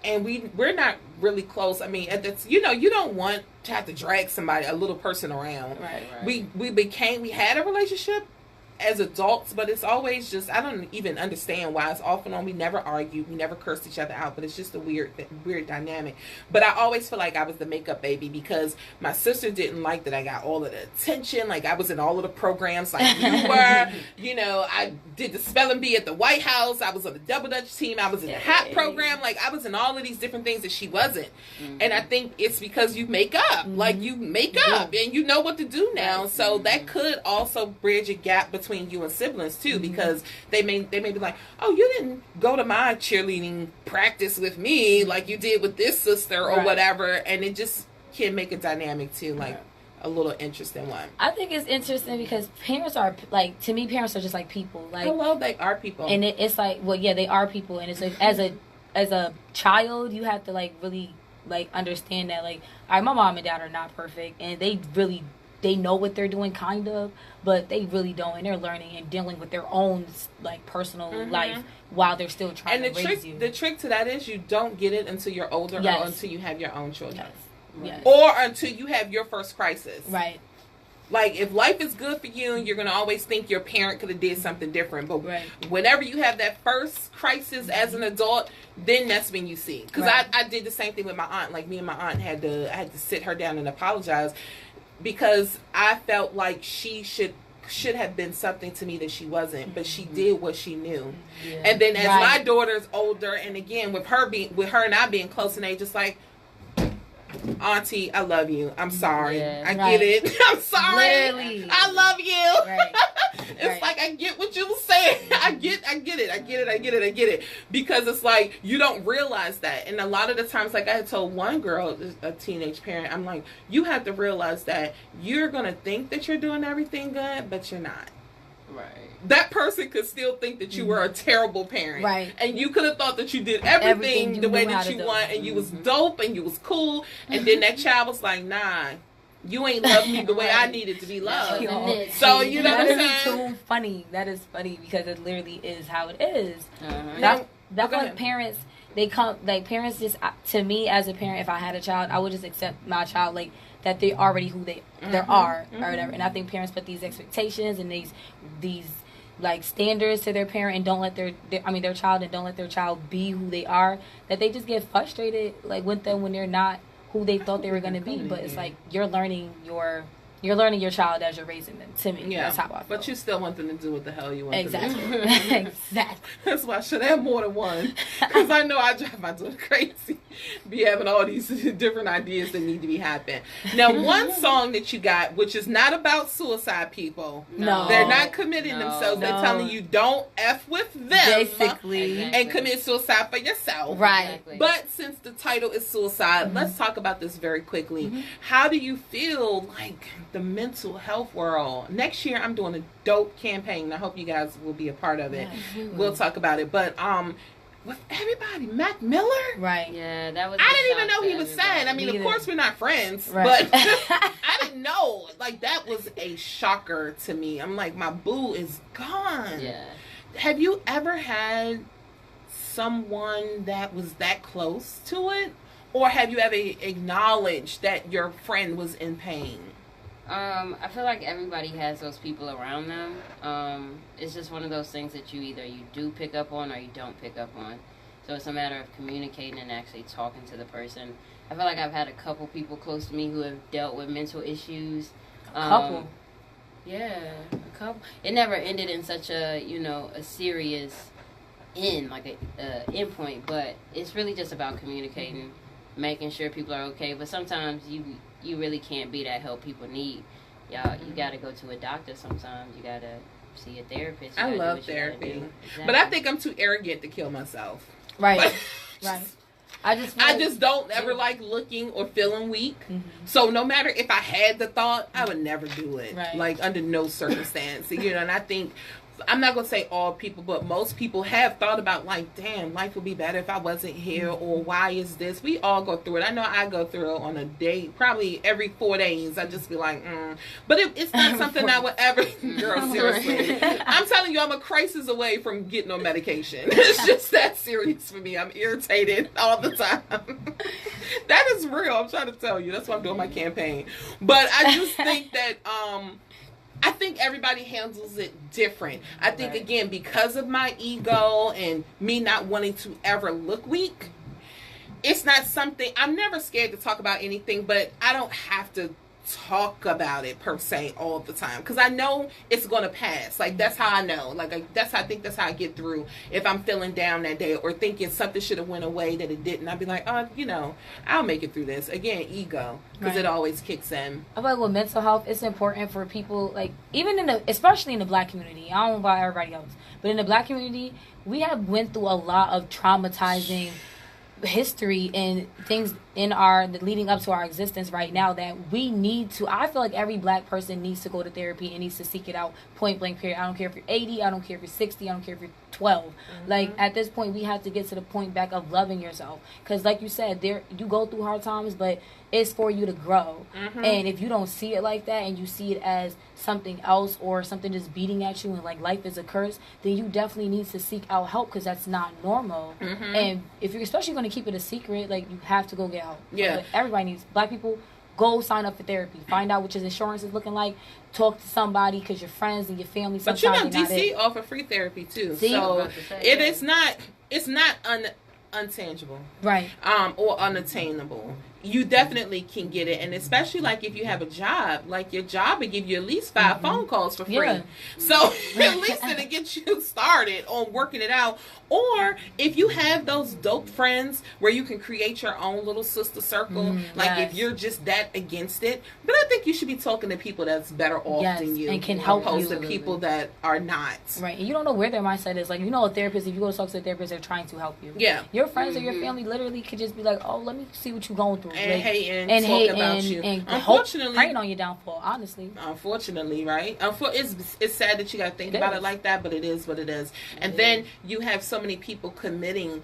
And we're not really close. I mean, you don't want to have to drag a little person around. Right. We had a relationship. as adults, but it's always just, I don't even understand why. It's off and on. We never argued, we never cursed each other out, but it's just a weird dynamic. But I always feel like I was the makeup baby because my sister didn't like that I got all of the attention. Like I was in all of the programs like you were. You know, I did the spelling bee at the White House. I was on the Double Dutch team. I was in the hat program. Like I was in all of these different things that she wasn't. And I think it's because you make up. Like you make up and you know what to do now. So that could also bridge a gap between you and siblings too, because they may be like, oh, you didn't go to my cheerleading practice with me like you did with this sister or whatever, and it just can make a dynamic too, like a little interesting one. I think it's interesting because parents are like, to me, parents are just like people. Like, hello, they are people, and it's like, well, yeah, they are people, and it's like as a child, you have to like really like understand that, like, all right, my mom and dad are not perfect, and they know what they're doing, kind of, but they really don't, and they're learning and dealing with their own like personal life while they're still trying to raise you. The trick to that is you don't get it until you're older or until you have your own children. Yes. Or until you have your first crisis. Right. Like, if life is good for you, you're going to always think your parent could have did something different. But whenever you have that first crisis as an adult, then that's when you see. Because I did the same thing with my aunt. Like, me and my aunt I had to sit her down and apologize because I felt like she should have been something to me that she wasn't, but she did what she knew. And then as my daughter's older, and again, with her and I being close in age, it's like, Auntie, I love you. I'm sorry. I get it. I'm sorry. Literally. I love you. It's like, I get what you were saying. I get it. Because it's like, you don't realize that. And a lot of the times, like I had told one girl, a teenage parent, I'm like, you have to realize that you're going to think that you're doing everything good, but you're not. Right. That person could still think that you were a terrible parent. Right. And you could have thought that you did everything the way that you want, and you was dope and you was cool, and then that child was like, nah, you ain't loved me the way I needed to be loved. So you know what I'm saying? So funny. That is funny because it literally is how it is. That's why parents, they come, like, parents just, to me as a parent, if I had a child, I would just accept my child like that they're already who they are or whatever. And I think parents put these expectations and these like standards to their parent and don't let their child, and don't let their child be who they are, that they just get frustrated like with them when they're not who they thought they were going to be. But it's like you're learning your child as you're raising them. To me, that's how I feel. But you still want them to do what the hell you want them to do. Exactly. That's why I should have more than one. Because I know I drive my daughter crazy. Be having all these different ideas that need to be happening. Now, one song that you got, which is not about suicide people. No. They're not committing themselves. They're telling you don't F with them. Basically. And commit suicide for yourself. Right. Exactly. But since the title is suicide, let's talk about this very quickly. How do you feel like the mental health world? Next year, I'm doing a dope campaign. And I hope you guys will be a part of it. We'll talk about it. But with everybody, Mac Miller, right? Yeah, that was. I didn't even know he was sad. I mean, of course, we're not friends, but I didn't know. Like, that was a shocker to me. I'm like, my boo is gone. Yeah. Have you ever had someone that was that close to it, or have you ever acknowledged that your friend was in pain? I feel like everybody has those people around them. It's just one of those things that you do pick up on or you don't pick up on. So it's a matter of communicating and actually talking to the person. I feel like I've had a couple people close to me who have dealt with mental issues. Couple? Yeah, a couple. It never ended in such a, a serious end, like a end point, but it's really just about communicating, making sure people are okay. But sometimes you really can't be that help people need. Y'all, you got to go to a doctor sometimes. You got to see a therapist. I love therapy. Exactly. But I think I'm too arrogant to kill myself. Right. Right. I just don't ever like looking or feeling weak. So no matter if I had the thought, I would never do it. Right. Like, under no circumstance. And I think, I'm not going to say all people, but most people have thought about, like, damn, life would be better if I wasn't here, or why is this? We all go through it. I know I go through it on a day, probably every 4 days. I just be like, But it's not something I would ever, girl, seriously. I'm telling you, I'm a crisis away from getting on medication. It's just that serious for me. I'm irritated all the time. That is real. I'm trying to tell you. That's why I'm doing my campaign. But I just think that, I think everybody handles it different. I think, again, because of my ego and me not wanting to ever look weak, it's not something, I'm never scared to talk about anything, but I don't have to talk about it per se all the time, because I know it's going to pass. Like, that's how I know. Like, I think that's how I get through. If I'm feeling down that day or thinking something should have went away that it didn't, I'd be like, oh, you know, I'll make it through this. Again, ego, because it always kicks in. I feel like with mental health, it's important for people, like, even especially in the Black community. I don't know about everybody else, but in the Black community, we have went through a lot of traumatizing history and things in the leading up to our existence right now that we need to. I feel like every Black person needs to go to therapy and needs to seek it out, point blank period. I don't care if you're 80, I don't care if you're 60, I don't care if you're 12. Like, at this point, we have to get to the point back of loving yourself, because like you said, you go through hard times, but it's for you to grow. And if you don't see it like that, and you see it as something else or something just beating at you and like life is a curse, then you definitely need to seek out help, because that's not normal. And if you're especially going to keep it a secret, like, you have to go get help. But everybody needs, Black people, go sign up for therapy, find out what your insurance is looking like, talk to somebody, because your friends and your family sometimes. But you know, DC offer free therapy too. See? So it's not untangible, right? Or unattainable. You definitely can get it, and especially like if you have a job, like your job will give you at least 5 phone calls for free. So at least it'll get you started on working it out. Or if you have those dope friends where you can create your own little sister circle, like if you're just that against it. But I think you should be talking to people that's better off than you, and can help you, opposed to people that are not. Right, and you don't know where their mindset is. Like, you know, a therapist, if you go to talk to a therapist, they're trying to help you. Your friends or your family literally could just be like, oh, let me see what you're going through. And like, hating, and talk about you. And unfortunately, praying on your downfall, honestly. Unfortunately, right? It's sad that you got to think about it like that, but it is what it is. And then you have so many people committing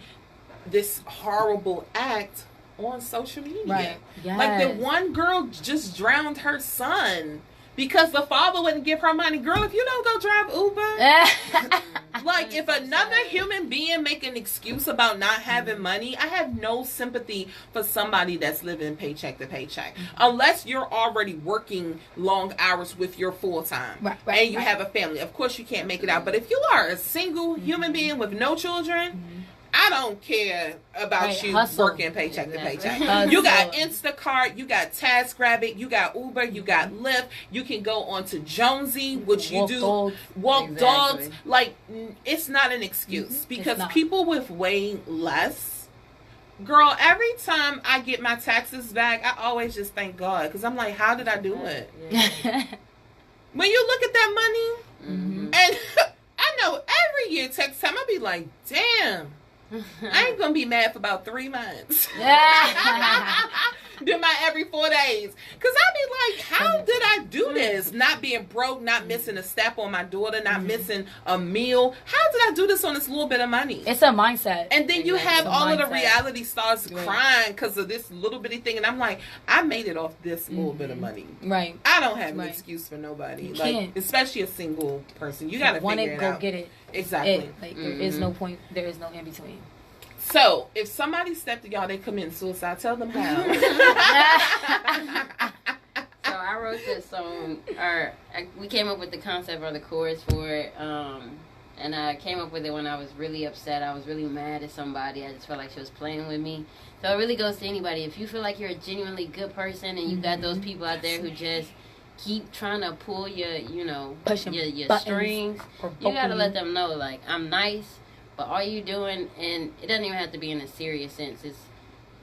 this horrible act on social media. Right. Like, the one girl just drowned her son because the father wouldn't give her money. Girl, if you don't go drive Uber, like, if another human being make an excuse about not having money, I have no sympathy for somebody that's living paycheck to paycheck. Unless you're already working long hours with your full time and you have a family. Of course, you can't make it out. But if you are a single human being with no children, I don't care about you working paycheck to paycheck. You got Instacart, you got TaskRabbit, you got Uber, you got Lyft. You can go on to Jonesy, which you walk dogs. Like, it's not an excuse, because people with way less, girl, every time I get my taxes back, I always just thank God, because I'm like, how did I do it? When you look at that money, and I know every year tax time, I'll be like, damn, I ain't gonna be mad for about 3 months. Do my every 4 days. Because I'll be like, how did I do this? Not being broke, not missing a step on my daughter, not missing a meal. How did I do this on this little bit of money? It's a mindset. And then you have all of the reality stars crying because of this little bitty thing. And I'm like, I made it off this little bit of money. Right. I don't have an excuse for nobody. You can't. Especially a single person. You got to figure it out. Go get it. Exactly. Like, there is no point. There is no in between. So, if somebody stepped to y'all, they committing suicide, tell them how. So, I wrote this song, we came up with the concept or the chorus for it, and I came up with it when I was really upset. I was really mad at somebody. I just felt like she was playing with me. So, it really goes to anybody. If you feel like you're a genuinely good person and you got those people out there who just keep trying to pull your, your strings, you got to let them know, like, I'm nice. But all you doing, and it doesn't even have to be in a serious sense, it's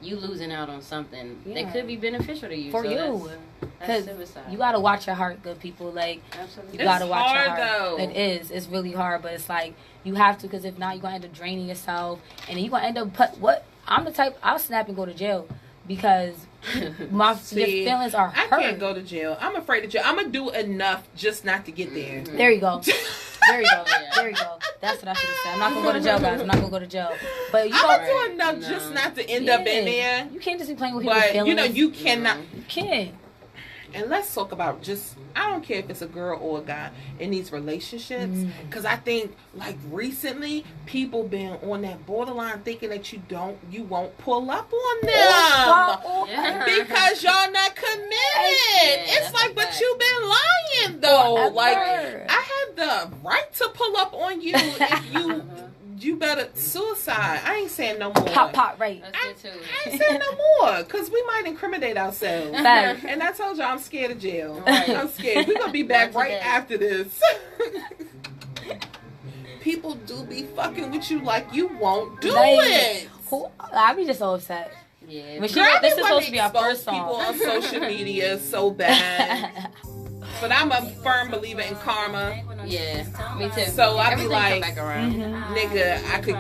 you losing out on something that could be beneficial to you. For you. Because you got to watch your heart, good people. Like, absolutely. You got to watch your heart. Though. It is. It's really hard, but it's like, you have to, because if not, you're going to end up draining yourself. And then you're going to end up, I'm the type, I'll snap and go to jail. Because your feelings are hurt. I can't go to jail. I'm afraid of jail. I'm going to do enough just not to get there. There you go. There you go. There you go. That's what I should have said. I'm not going to go to jail, guys. I'm not going to go to jail. But you I'm going to do enough just not to end up in there. You can't just be playing with people's feelings. You cannot. You can't. And let's talk about just, I don't care if it's a girl or a guy in these relationships, because I think like recently people been on that borderline thinking that you won't pull up on them because y'all not committed. It's like, but you been lying though. Like, I have the right to pull up on you if you better suicide. I ain't saying no more. Pop, right. I ain't saying no more because we might incriminate ourselves. Right. And I told y'all I'm scared of jail. Right. I'm scared. We're going to be back right after this. People do be fucking with you like you won't do it. I be just so upset. Yeah. But this is supposed to be our first song. People on social media so bad. But I'm a firm believer in karma. Yeah, me too. So I be like, back around. nigga, I could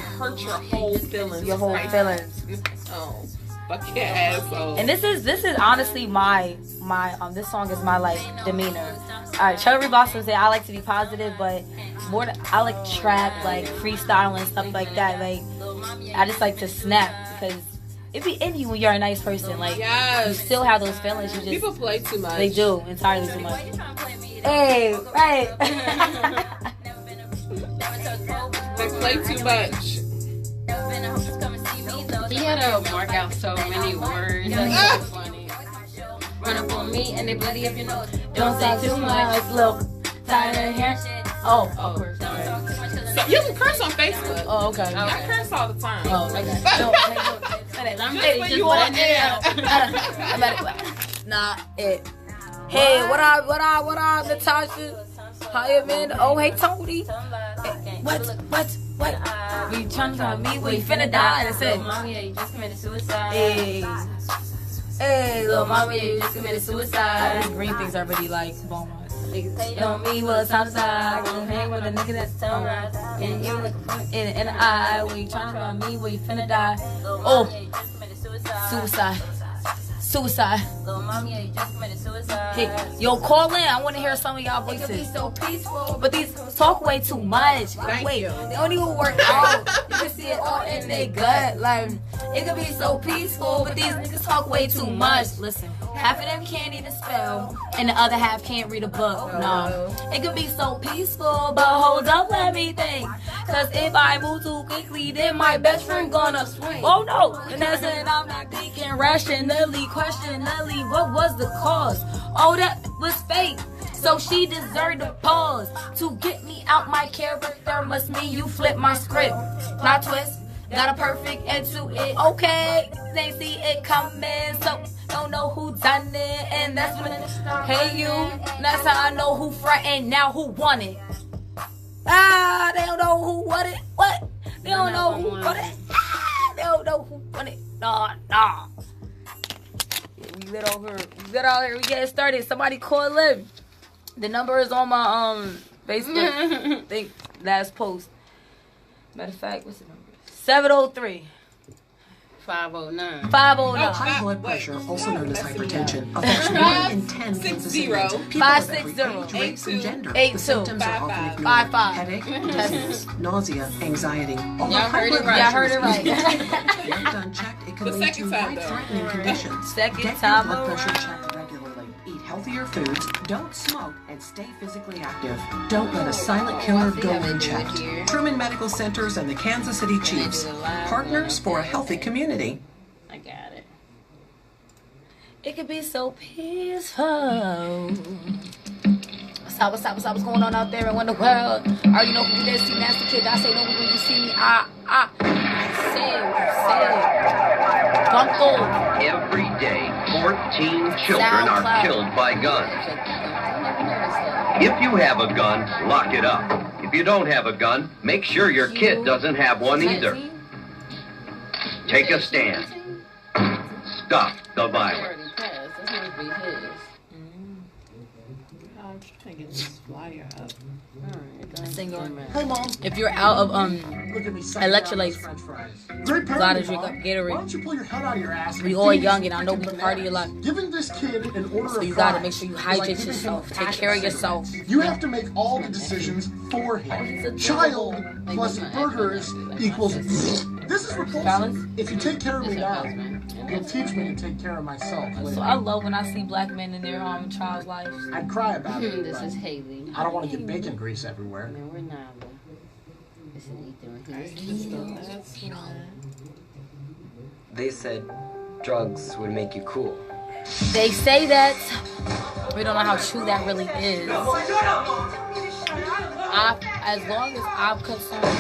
hurt your whole feelings. Your whole feelings. Oh, fuck your asshole. And this is honestly my this song is my like demeanor. Alright, Cherry Blossom say I like to be positive, but I like trap, like freestyle and stuff like that. Like I just like to snap because it be in you when you're a nice person. Like you still have those feelings. You just people play too much. They do entirely too much. Hey, right. They play too much. He had to mark out so many words. That's so funny. Run up on me and they bloody if you know. Don't say too much. Look, tired of hair. Oh, of course. So you can curse on Facebook. Oh, okay. I curse all the time. Oh, okay. I'm just you on air. Not it. Hey, what up, Natasha? How you been? Oh, hey, Tony. What? We trying to tell me we finna die. That's it. Mommy, yeah, you just committed suicide. Hey, little mommy, you just committed suicide. These green things are really like bomb. Niggas say on me what's outside. Gonna hang with a nigga that's sunrise. And you look in the eye. When you trying to tell me we finna die. Oh, suicide. Little mommy, yeah, you just committed suicide. Hey, yo, call in. I want to hear some of y'all voices. It could be so peaceful, but these talk way too much. Wait, they don't even work out. You can see it all in their gut. Like, it could be so peaceful, but these niggas talk way too much. Listen, half of them can't even spell, and the other half can't read a book. No, it could be so peaceful, but hold up, let me think. Cause if I move too quickly, then my best friend gonna swing. Oh no, and that's it. I'm not thinking rationally, questionally. What was the cause? Oh, that was fate. So she deserved a pause to get me out my character. Must mean you flip my script. Plot twist, got a perfect end to it. Okay, they see it coming, so don't know who done it, and that's when hey you. That's how I know who frontin', now who won it. They don't know who won it. What? They don't know who won it. They don't know who won it. Nah. We lit out here. We get started. Somebody call in. The number is on my Facebook thing, last post. Matter of fact, what's the number? 703. 509. 509. High blood pressure, also known as hypertension, affects 1 in 10 Kansas City people of every age, race, and gender. The symptoms are often ignored. Headache, dizziness, nausea, anxiety. Although high blood pressure is easy to treat, if left unchecked, it can lead to life-threatening conditions. Get your blood pressure checked regularly. Eat healthier foods, don't smoke, and stay physically active. Don't let a silent killer go unchecked. Truman Medical Centers and the Kansas City Chiefs, partners for a healthy community. I got it. It could be so peaceful. What's up? What's going on out there in the world? Already know who this see nasty kid. I say no when you see me. Every day, 14 children are killed by guns. If you have a gun, lock it up. If you don't have a gun, make sure your kid doesn't have one either. Take a stand. Stop the violence. I'm trying to get this flyer up. Hey, Mom. If you're out of electrolytes, you gotta drink up Gatorade. Why don't you pull your head out of your ass? We all young, and I know we party a lot. Giving this kid an order so you gotta make sure you hydrate yourself, take care of yourself. You have to make all the decisions for him. Child plus burgers equals. This is repulsive. If you take care of me now, You'll teach me to take care of myself. So I love when I see black men in their child's lives. I'd cry about it. This is Haley. I don't want to get bacon grease everywhere. No, we're not. This is Ethan. They said drugs would make you cool. They say that. We don't know how true that really is. As long as I'm concerned,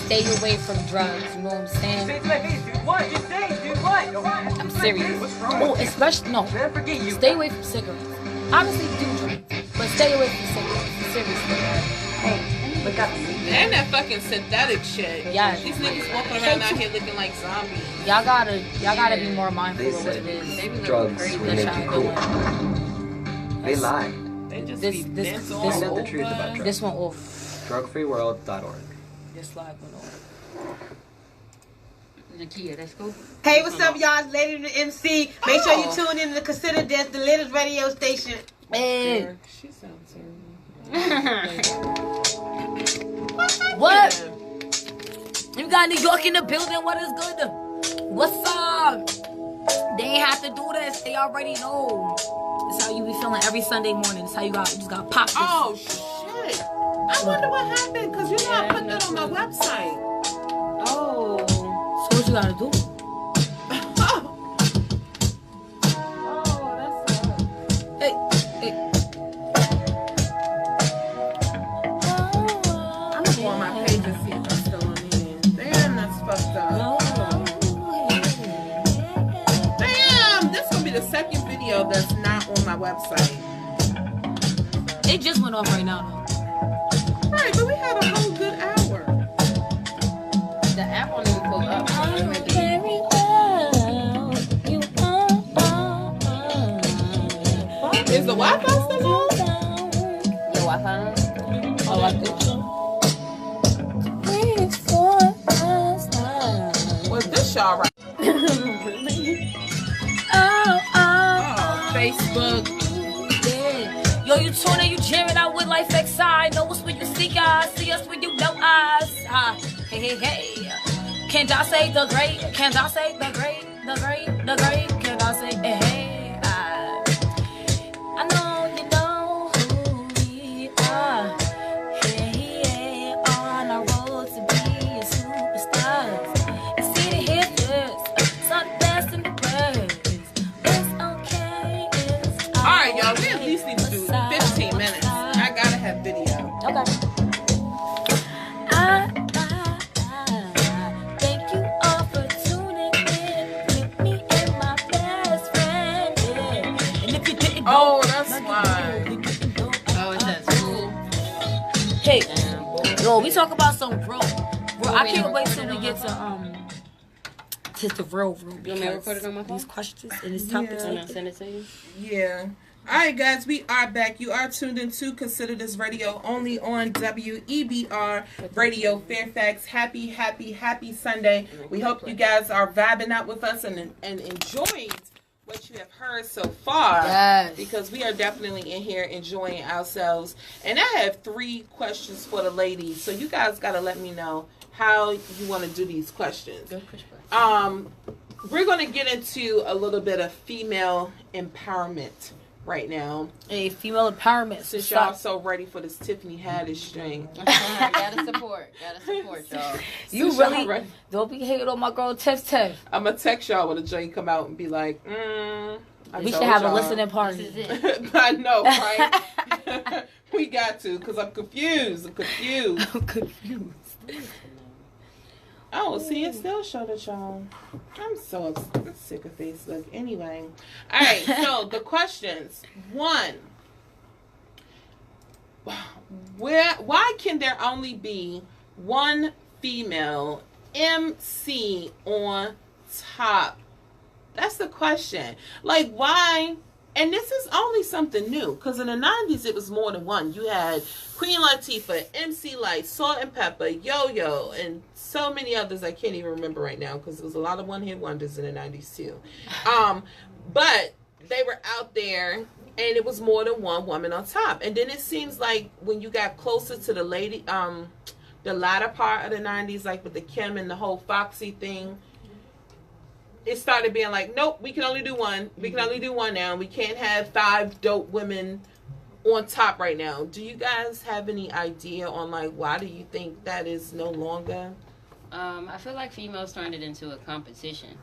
stay away from drugs. You know what I'm saying? I'm serious. Oh, especially no. Stay away from cigarettes. Honestly, do drugs, but stay away from cigarettes. Seriously. Hey, look up. And that fucking synthetic shit. Yeah. These niggas walking around out here looking like zombies. Y'all gotta be more mindful of what it is. Drugs would make you cool. They lied. They just Find out the truth about drugs. This one off. Drugfreeworld.org. This live went off. Nakia, that's cool. Hey, what's up, y'all? It's Lady the MC. Make sure you tune in to KonsiderDis, the latest radio station. Hey. She sounds terrible. What? You got New York in the building. What is good? What's up? They ain't have to do this. They already know. This how you be feeling every Sunday morning. This how you just got popped. Oh shit! I wonder what happened because you know I put that on my website. Oh. So what you gotta do? Hey. I'm gonna go on my page and see if I'm still on here. Damn, that's fucked up. Damn, this gonna be the second video that's not on my website. It just went off right now, though. Right, but we had a whole good hour. The app won't even pull up. Is the Wi-Fi still on? Your Wi-Fi? Oh, I think so. Was this y'all right? Facebook. Yeah. Yo, you tuning, you jamming out with Life XI. Know us when you see us, see us when you know us. Hey, hey, hey. Can't I say the great? Can't I say the great? The great, the great. Can't I say, hey, hey. I know you know who we are. Hey, hey, on our road to be superstars. You see the hitters, some best in the words. It's okay, it's all right, y'all. We at least need to do 15 minutes. I gotta have video. Okay. Thank you all for tuning in with me and my best friend. Yeah. And if you didn't Oh, that's fine. Oh, is that cool? Hey, yo, we talk about some growth. Bro, I can't wait till we get to the real room. You want me to record it on my phone? These questions and these topics. And I'll send it to you? Yeah. All right, guys, we are back. You are tuned into KonsiderDis Radio only on WEBR Radio Fairfax. Happy Sunday. We hope you guys are vibing out with us and enjoying what you have heard so far. Yes. Because we are definitely in here enjoying ourselves. And I have 3 questions for the ladies. So you guys got to let me know how you want to do these questions. We're going to get into a little bit of female empowerment right now. Hey, female empowerment. Since y'all so ready for this Tiffany Haddish string. Gotta support y'all. You really don't be hating on my girl Tiff. I'm gonna text y'all when the joint come out and be like, we should have a listening party. I know, right? We got to, because I'm confused. Oh, see, it still showed it, y'all. I'm so sick of Facebook. Anyway. All right, so the questions. 1. Why can there only be one female MC on top? That's the question. Like, why? And this is only something new, because in the 90s it was more than one. You had Queen Latifah, MC Lyte, Salt and Pepper, Yo-Yo, and so many others I can't even remember right now, because there was a lot of one-hit wonders in the 90s too. But they were out there, and it was more than one woman on top. And then it seems like when you got closer to the latter part of the 90s, like with the Kim and the whole Foxy thing, it started being like, nope, we can only do one. We can only do one now. We can't have 5 dope women on top right now. Do you guys have any idea on like why do you think that is no longer? I feel like females turned it into a competition,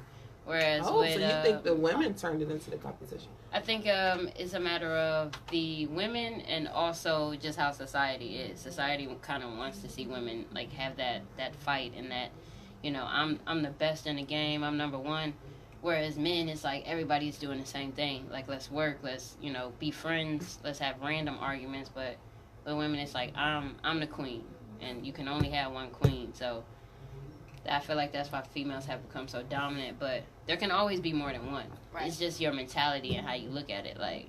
whereas so you think the women turned it into the competition? I think it's a matter of the women and also just how society is. Society kind of wants to see women like have that fight and that, you know, I'm the best in the game, I'm number one. Whereas men, it's like everybody's doing the same thing. Like, let's work, let's, you know, be friends, let's have random arguments. But with women, it's like, I'm the queen, and you can only have one queen. So I feel like that's why females have become so dominant. But there can always be more than one. Right. It's just your mentality and how you look at it. Like,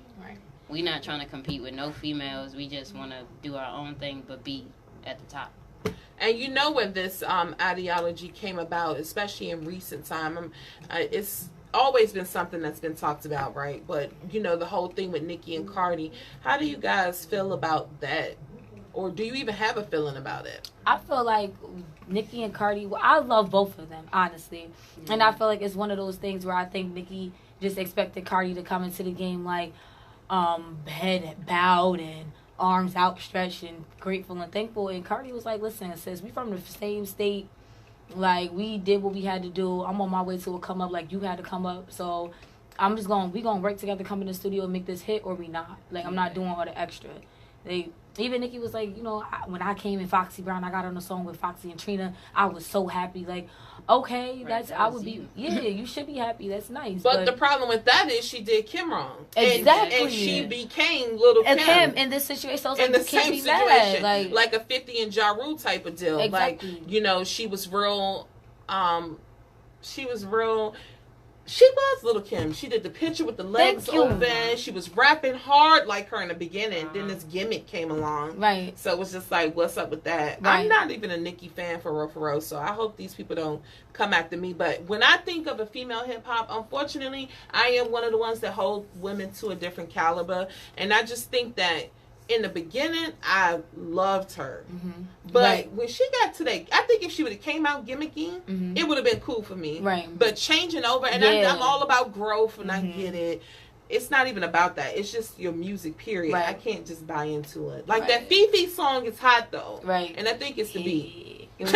we're not trying to compete with no females. We just want to do our own thing, but be at the top. And you know when this ideology came about, especially in recent time, it's always been something that's been talked about, right? But, you know, the whole thing with Nicki and Cardi, how do you guys feel about that? Or do you even have a feeling about it? I feel like Nicki and Cardi, well, I love both of them, honestly. Mm-hmm. And I feel like it's one of those things where I think Nicki just expected Cardi to come into the game like head bowed and arms outstretched and grateful and thankful. And Cardi was like, listen, sis, we from the same state. Like, we did what we had to do. I'm on my way to a come up like you had to come up. So I'm just we gonna work together, come in the studio and make this hit, or we not. Like, I'm not doing all the extra. Even Nicki was like, you know, when I came in Foxy Brown, I got on the song with Foxy and Trina. I was so happy. Like, okay, you should be happy. That's nice. But the problem with that is she did Kim wrong. Exactly. And she became Little Kim. Kim in this situation. So in like, the same situation. Like a 50 and Ja Rule type of deal. Exactly. Like, you know, she was real, she was Little Kim. She did the picture with the legs open. She was rapping hard like her in the beginning. Then this gimmick came along. Right. So it was just like, what's up with that? Right. I'm not even a Nicki fan for real. So I hope these people don't come after me. But when I think of a female hip hop, unfortunately, I am one of the ones that hold women to a different caliber. And I just think that in the beginning, I loved her. Mm-hmm. But when she got to that, I think if she would have came out gimmicky, it would have been cool for me. Right. But changing over, and I'm all about growth, and I get it. It's not even about that. It's just your music, period. Right. I can't just buy into it. Like that Fifi song is hot, though. Right. And I think it's the beat. Because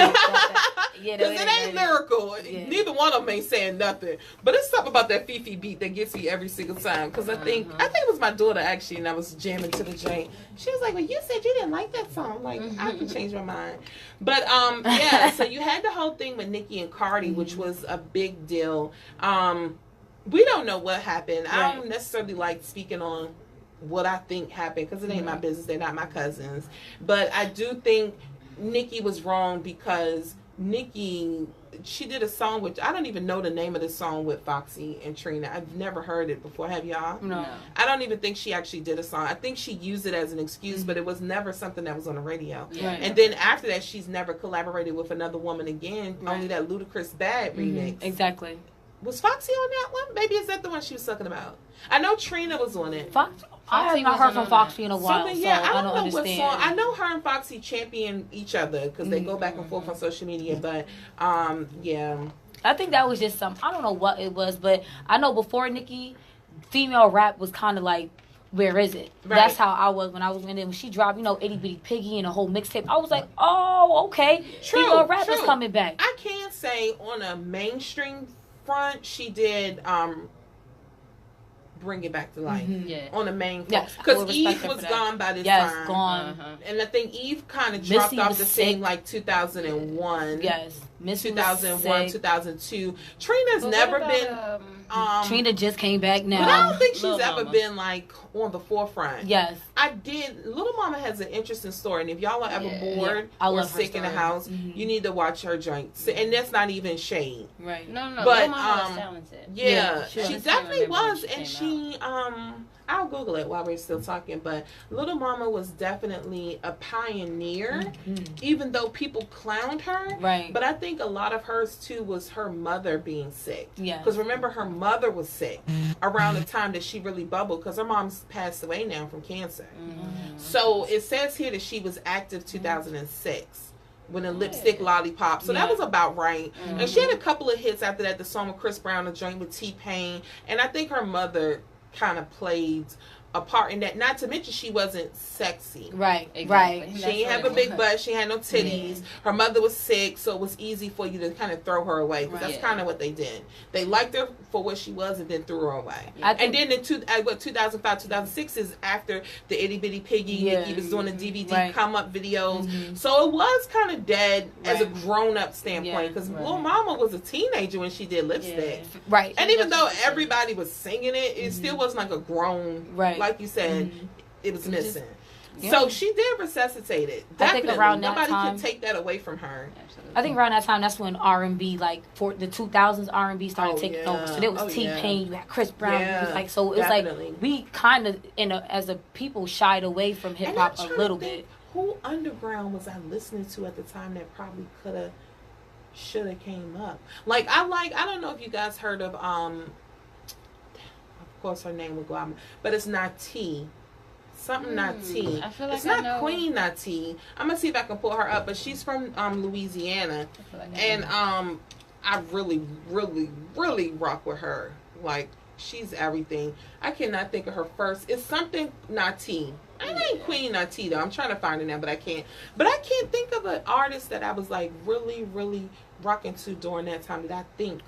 it ain't lyrical. Yeah. Neither one of them ain't saying nothing. But it's something about that Fifi beat that gets me every single time. Because I think it was my daughter, actually, and I was jamming to the joint. She was like, well, you said you didn't like that song. I'm like, I can change my mind. But, so you had the whole thing with Nicki and Cardi, which was a big deal. We don't know what happened. Right. I don't necessarily like speaking on what I think happened because it ain't my business. They're not my cousins. But I do think Nicki was wrong because Nicki, she did a song with, I don't even know the name of the song with Foxy and Trina. I've never heard it before. Have y'all? No. I don't even think she actually did a song. I think she used it as an excuse, but it was never something that was on the radio. Yeah. And then after that, she's never collaborated with another woman again. Right. Only that Ludacris Bad remix. Exactly. Was Foxy on that one? Maybe is that the one she was talking about? I know Trina was on it. I have not heard from Foxy in a while, so I don't understand. What song. I know her and Foxy champion each other because they go back and forth on social media, but yeah. I think that was just some, I don't know what it was, but I know before Nicki, female rap was kind of like, where is it? Right. That's how I was when I was in it. When she dropped, Itty Bitty Piggy and a whole mixtape, I was like, oh, okay. Female rap is coming back. I can't say on a mainstream front, she did Bring It Back to Life on the main front. Because Eve was gone by this time. Yes, gone. And I think Eve kind of dropped off the scene like 2001. Yes. 2001, 2002. Trina's never been... Trina just came back now. But I don't think she's ever been like on the forefront. Yes. Little Mama has an interesting story, and if y'all are ever bored or sick in the house, you need to watch her joint. And that's not even shade. Right. No. But Little Mama was talented. Yeah, she definitely was, and she I'll Google it while we're still talking, but Little Mama was definitely a pioneer, even though people clowned her. Right. But I think a lot of hers, too, was her mother being sick. Yeah. Because remember, her mother was sick around the time that she really bubbled, because her mom's passed away now from cancer. So it says here that she was active 2006. When the Lipstick Lollipop. So that was about right. And she had a couple of hits after that. The song with Chris Brown, the joint with T-Pain. And I think her mother kind of played a part in that. Not to mention she wasn't sexy. Right, right. She didn't have a big butt. She had no titties. Her mother was sick, so it was easy for you to kind of throw her away. Because that's kind of what they did. They liked her for what she was and then threw her away. And then in 2005, 2006 is after the Itty Bitty Piggy. Nicki was doing the DVD come-up videos. So it was kind of dead as a grown-up standpoint. Because Lil Mama was a teenager when she did Lipstick. Right. And even though everybody was singing it, it still wasn't like a grown... Like you said, it was missing. So she did resuscitate it. Definitely. I think around that Nobody time, can take that away from her. Absolutely. I think around that time, that's when R&B, like for the 2000s, R&B started taking over. So there was T-Pain, you had Chris Brown. It was like, so it was like we kind of, as a people, shied away from hip hop a little bit. Who underground was I listening to at the time that probably could have, should have came up? Like I don't know if you guys heard of of course her name would go out, but it's not T. Something not T. I feel like it's not Queen not T. I'm gonna see if I can pull her up, but she's from Louisiana, and I really, really, really rock with her. Like she's everything. I cannot think of her first. It's something not T. I ain't Queen not T though. I'm trying to find it now, but I can't. But I can't think of an artist that I was like really, really rocking to during that time that I think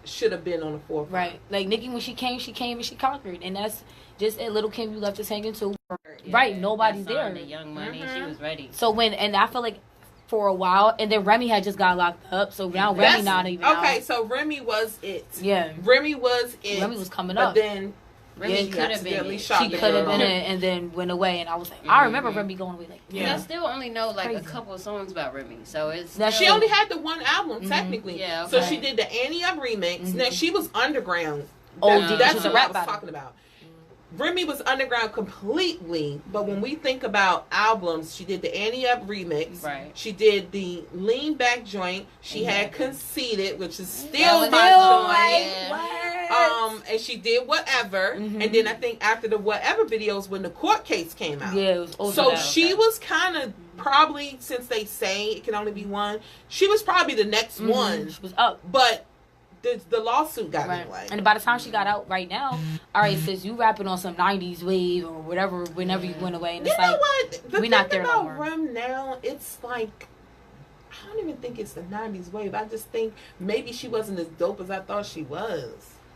should have been on the forefront. Right. Like Nicki, when she came and she conquered. And that's just it. Little Kim, you left us hanging too. Right. Nobody's there. The Young Money, she was ready. So and I feel like for a while, and then Remy had just got locked up. So now Remy not even out. So Remy was it. Yeah. Remy was it. Remy was coming up. But then Remy could have been it. She could have been it and then went away. And I was like, I remember Remy going away like, I still only know like a couple of songs about Remy. So it's still... She only had the one album technically. Yeah. Okay. So she did the Annie Up remix. Now she was underground. That's what I was talking about. Remy was underground completely, but when we think about albums, she did the Annie Up remix. Right. She did the Lean Back joint. She had Conceited, which is still my joint. And she did Whatever. And then I think after the Whatever videos, when the court case came out. Yeah, it was so she was kind of probably, since they say it can only be one, she was probably the next one. She was up. But the lawsuit got in the way. And by the time she got out right now, all right, sis, you rapping on some 90s wave or whatever whenever you went away. And it's know what? The we not there no more. Rem now, it's like, I don't even think it's the 90s wave. I just think maybe she wasn't as dope as I thought she was.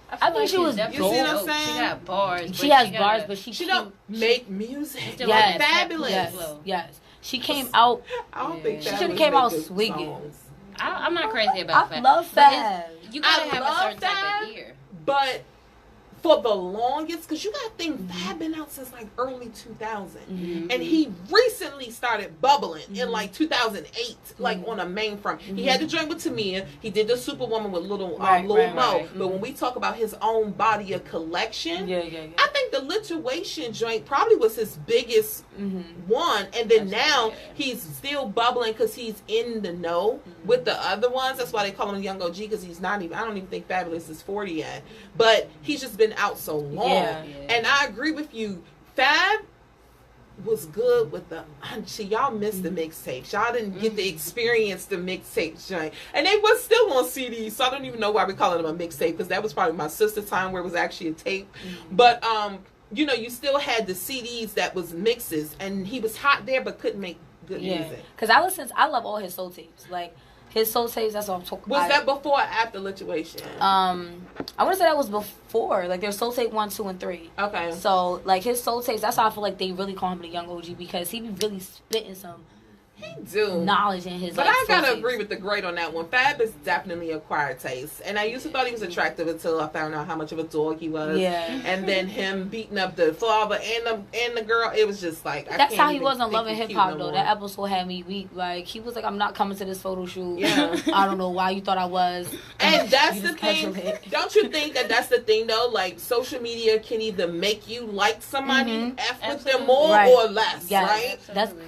I think she was dope. You see what I'm saying? She got bars. She has bars, but she don't make music. Yes, fabulous. Yes. She came out. I don't think she should have came out swinging. I'm not crazy about Fab. I love Fab. You gotta have a certain type of ear. But for the longest, because you gotta think Fab been out since like early 2000, and he recently started bubbling in like 2008, like on a mainframe. He had the joint with Tamia. He did the Superwoman with Lil Mo. But when we talk about his own body of collection, I think the Lituation joint probably was his biggest one. And then now he's still bubbling because he's in the know with the other ones. That's why they call him Young OG, because he's not even. I don't even think Fabulous is 40 yet, but he's just been out so long. And I agree with you. Fab was good with the y'all missed the mixtapes. Y'all didn't get to experience the mixtape joint, and they was still on CDs, so I don't even know why we call them a mixtape, because that was probably my sister's time where it was actually a tape. But you know, you still had the CDs that was mixes, and he was hot there but couldn't make good music. Because I love all his soul tapes. Like his soul tapes, that's what I'm talking about. Was that before or after Lituation? I want to say that was before. Like there's soul tape 1, 2, and 3. Okay. So like his soul tapes, that's how I feel like they really call him the Young OG, because he be really spitting some knowledge in his. But I gotta agree with the great on that one. Fab is definitely acquired taste, and I used to thought he was attractive until I found out how much of a dog he was. And then him beating up the father and the girl, it was just like that's how he was on Love and Hip Hop though. That episode had me weak. Like he was like, I'm not coming to this photo shoot. I don't know why you thought I was. And that's the thing. Don't you think that's the thing though? Like social media can either make you like somebody, with them more or less, right?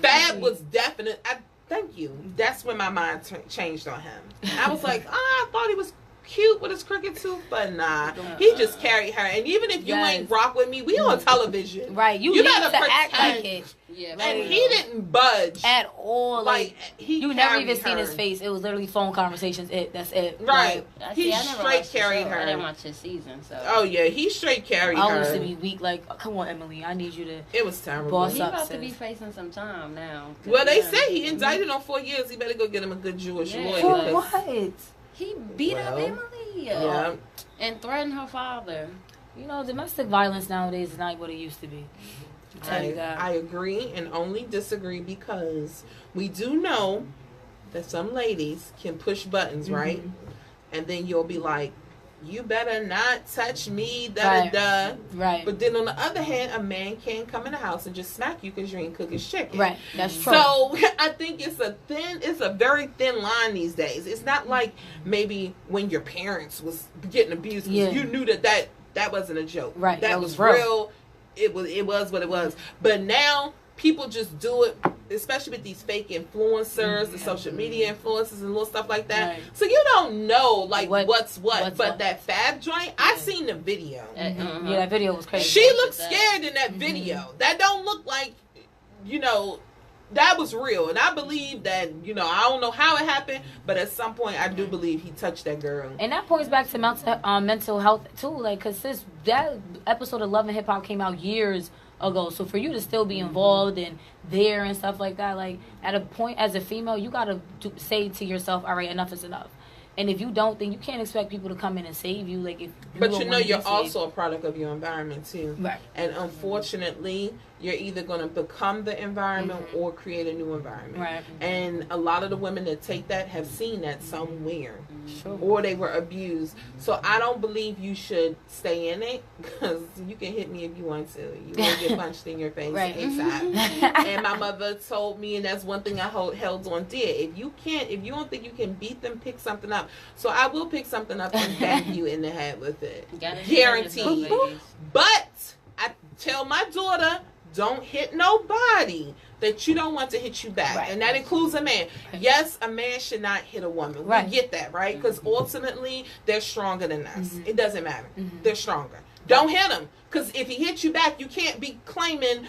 Fab was definite. Thank you. That's when my mind changed on him. I was like, I thought he was cute with his crooked tooth, but nah, he just carried her. And even if you ain't rock with me, we on television, right? You gotta to act like it. Yeah, and he didn't budge at all. Like you never even seen his face. It was literally phone conversations. That's it. Right. He straight carried her. I didn't watch his season, so. Oh yeah, he straight carried her. I used to be weak. Like, come on, Emily, I need you to. It was terrible. Boss He up, about to be facing some time now. Well, they say he indicted on 4 years. He better go get him a good Jewish lawyer. For what? He beat up Emily. Yeah. And threatened her father. You know, domestic violence nowadays is not what it used to be. I agree and only disagree because we do know that some ladies can push buttons, right? And then you'll be like, you better not touch me, da-da-da. Right. But then on the other hand, a man can come in the house and just smack you because you ain't cook his chicken. Right. That's true. So I think it's a very thin line these days. It's not like maybe when your parents was getting abused because you knew that wasn't a joke. Right. That was real. It was what it was. But now people just do it, especially with these fake influencers, the social media influencers and little stuff like that. Right. So you don't know like what's what. But that Fab joint, I seen the video. Yeah, that video was crazy. She looked scared in that video. That don't look like, that was real. And I believe that, I don't know how it happened, but at some point I do believe he touched that girl. And that points back to mental health too. Like, because that episode of Love and Hip Hop came out years ago. So for you to still be involved and there and stuff like that, like at a point as a female, you got to say to yourself, all right, enough is enough. And if you don't, then you can't expect people to come in and save you. Like, you're also a product of your environment too. Right. And unfortunately, you're either going to become the environment or create a new environment. Right. And a lot of the women that take that have seen that somewhere. Sure. Or they were abused. So I don't believe you should stay in it because you can hit me if you want to. You will get punched in your face ASAP. And my mother told me, and that's one thing I held on dear. If you don't think you can beat them, pick something up. So I will pick something up and bang you in the head with it. Guaranteed. But I tell my daughter, don't hit nobody that you don't want to hit you back. Right. And that includes a man. Yes, a man should not hit a woman. We get that, right? Because ultimately, they're stronger than us. It doesn't matter. They're stronger. Don't hit them. Because if he hits you back, you can't be claiming,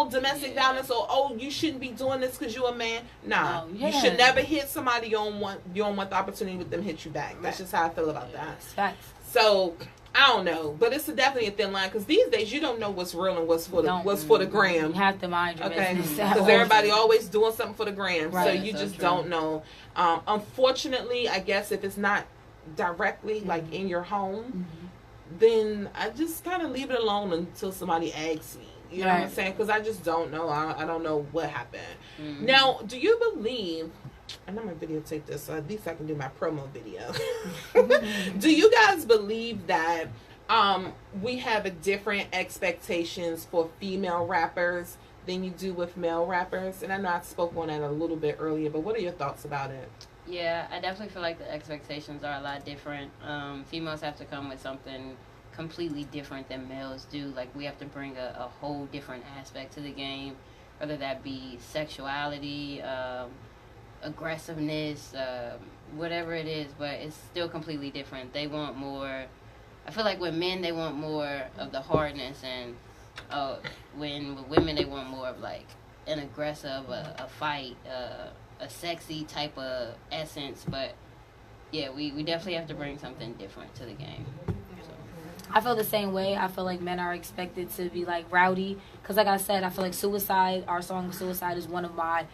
domestic violence or, you shouldn't be doing this because you're a man. Nah. You should never hit somebody you don't want the opportunity with them hit you back. That's just how I feel about that. Facts. So, I don't know, but it's definitely a thin line because these days you don't know what's real and what's for the gram. You have to mind your business. Because everybody always doing something for the gram, right. so you just don't know. Unfortunately, I guess if it's not directly like in your home, then I just kind of leave it alone until somebody asks me. You know what I'm saying? Because I just don't know. I don't know what happened. Now, do you believe? And I'm going to videotape this so at least I can do my promo video. Do you guys believe that we have a different expectations for female rappers than you do with male rappers? And I know I spoke on that a little bit earlier, but what are your thoughts about it? Yeah, I definitely feel like the expectations are a lot different. Females have to come with something completely different than males do. Like, we have to bring a whole different aspect to the game, whether that be sexuality, aggressiveness, whatever it is, but it's still completely different. They want more. I feel like with men, they want more of the hardness, and when with women, they want more of like an aggressive, a fight, a sexy type of essence. But yeah, we definitely have to bring something different to the game. I feel the same way. I feel like men are expected to be like rowdy. Because like I said, I feel like Suicide, our song Suicide is one of my,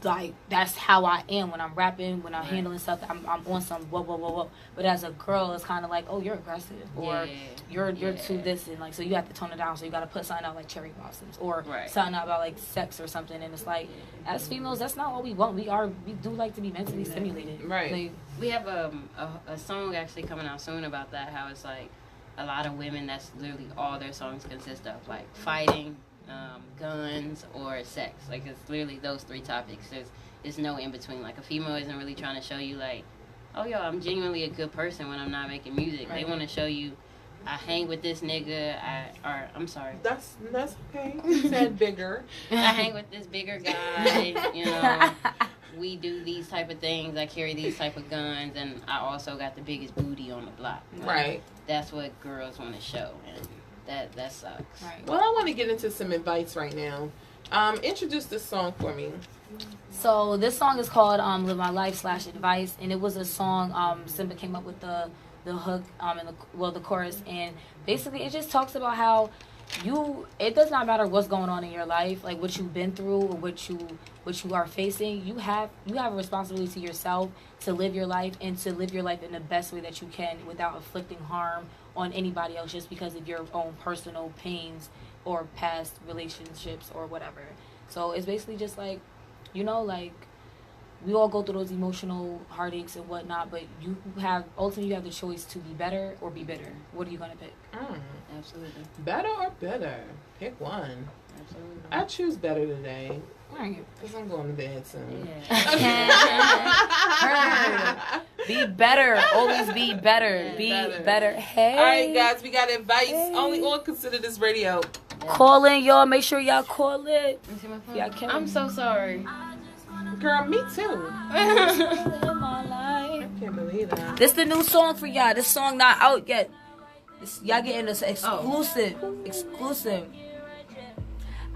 like, that's how I am when I'm rapping, when I'm handling stuff. I'm on some whoa. But as a girl, it's kind of like, oh, you're aggressive. Or you're too this. And like, so you have to tone it down. So you got to put something out like Cherry Blossoms. Or something out about like sex or something. And it's like, as females, that's not what we want. We do like to be mentally stimulated. Right. Like, we have a song actually coming out soon about that, how it's like, a lot of women, that's literally all their songs consist of, like fighting, guns, or sex. Like, it's literally those three topics. There's no in between. Like, a female isn't really trying to show you, like, oh, yo, I'm genuinely a good person when I'm not making music. Right. They want to show you, I hang with this nigga, I'm sorry. That's okay. You said bigger. I hang with this bigger guy, you know. we do these type of things. I carry these type of guns, and I also got the biggest booty on the block. Right. That's what girls want to show, and that sucks. Right. Well, I want to get into some advice right now. Introduce this song for me. So this song is called "Live My Life" /advice, and it was a song Simba came up with the hook and the chorus, and basically it just talks about how it does not matter what's going on in your life, like what you've been through or what you are facing. You have a responsibility to yourself to live your life and to live your life in the best way that you can without inflicting harm on anybody else just because of your own personal pains or past relationships or whatever. So it's basically just like, like we all go through those emotional heartaches and whatnot, but ultimately you have the choice to be better or be bitter. What are you gonna pick? Absolutely. Better or bitter? Pick one. Absolutely. I choose better today. Because I'm going to bed soon. Yeah. Be better. Always be better. Be better. Hey. All right, guys. We got advice only on Consider This Radio. Call in, y'all. Make sure y'all call in. Y'all can. I'm so sorry. Girl, me too. I can't believe that. This the new song for y'all. This song not out yet. Y'all getting this exclusive. Exclusive.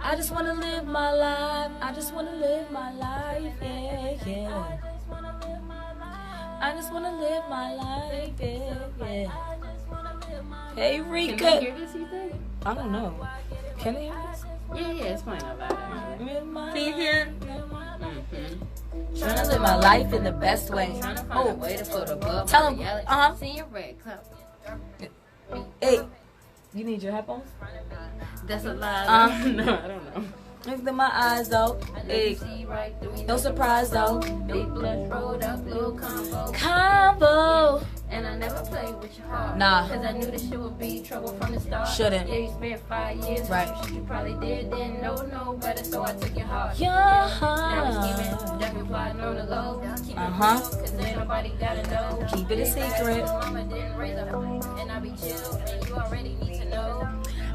I just want to live my life. I just want to live my life. Yeah, yeah. I just want to live my life. Yeah, yeah. Hey, Rika. Can they hear this, you think? I don't know. Can they hear this? Yeah, it's playing out loud. Can you hear it? Trying to live my life in the best way. Trying to find a way to put above tell them. See your red cup. Hey, you need your headphones? That's a lie. No, I don't know. Look at my eyes though. Hey, no surprise though. Big blunt rolled up, little combo. And I never played with your heart. Nah. Cause I knew this shit would be trouble from the start. Shouldn't. Yeah, you spent 5 years. Right. Shit you probably didn't know better, so I took your heart. Yeah. Now it's giving, definitely plotting on the low. Keep it real, cause ain't nobody gotta know. Keep it a secret. Mama didn't raise a hoe, and I be chill, and you already need to know.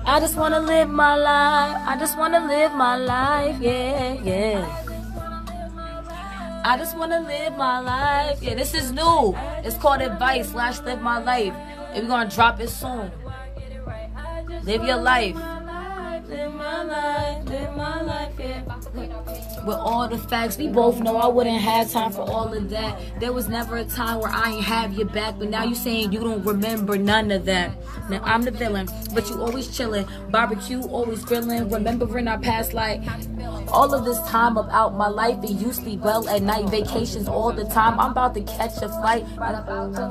I just wanna live my life. I just wanna live my life. Yeah, yeah. I just wanna live my life. Yeah, this is new. It's called Advice / Live My Life. And we're gonna drop it soon. Live your life. Live my life. Live my life, yeah. With all the facts, we both know I wouldn't have time for all of that. There was never a time where I ain't have your back, but now you saying you don't remember none of that. Now I'm the villain, but you always chilling. Barbecue, always grilling. Remembering our past, like all of this time about my life. And you sleep well at night, vacations all the time. I'm about to catch a flight.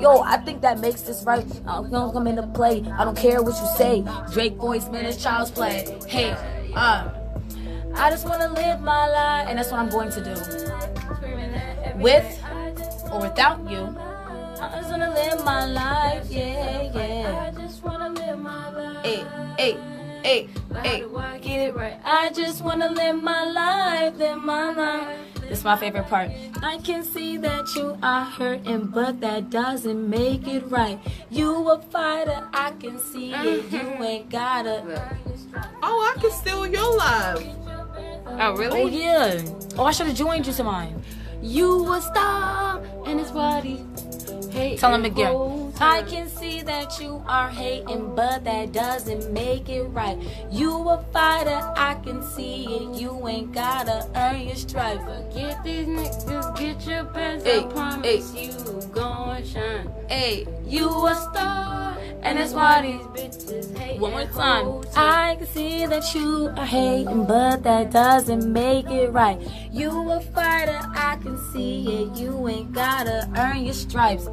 Yo, I think that makes this right. I'm gonna come into play. I don't care what you say. Drake voice, man, it's child's play. Hey, I just want to live my life, and that's what I'm going to do. With or without you, I just want to live my life, yeah, yeah. I just want to live my life. Hey, get it right. I just want to live my life, live my life. This is my favorite part. I can see that you are hurting, but that doesn't make it right. You a fighter, I can see it. You ain't gotta. Oh, I can steal your life. Oh, really? Oh, yeah. Oh, I should have joined you to mine. You a star, and his body. Hey, tell him again. I can see that you are hating, but that doesn't make it right. You a fighter, I can see it. You ain't gotta earn your stripes. Forget these niggas, get your pants. I promise you gon' shine. Hey, you a star, and that's why these bitches hate. One more time. I can see that you are hating, but that doesn't make it right. You a fighter, I can see it. You ain't gotta earn your stripes.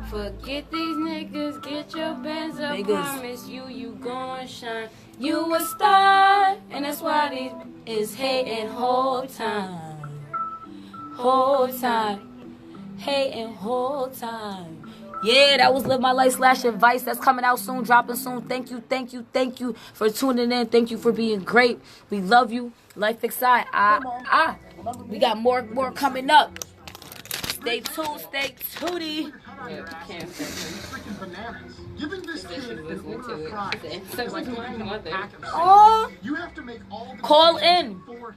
Forget these niggas, get your bands up. Promise you gon' shine. You a star, and that's why these is hating whole time. Whole time. Hating whole time. Yeah, that was Live My Life / Advice. That's coming out soon, dropping soon. Thank you for tuning in. Thank you for being great. We love you. Life Excited. We got more coming up. Stay tuned, stay tootie. Oh,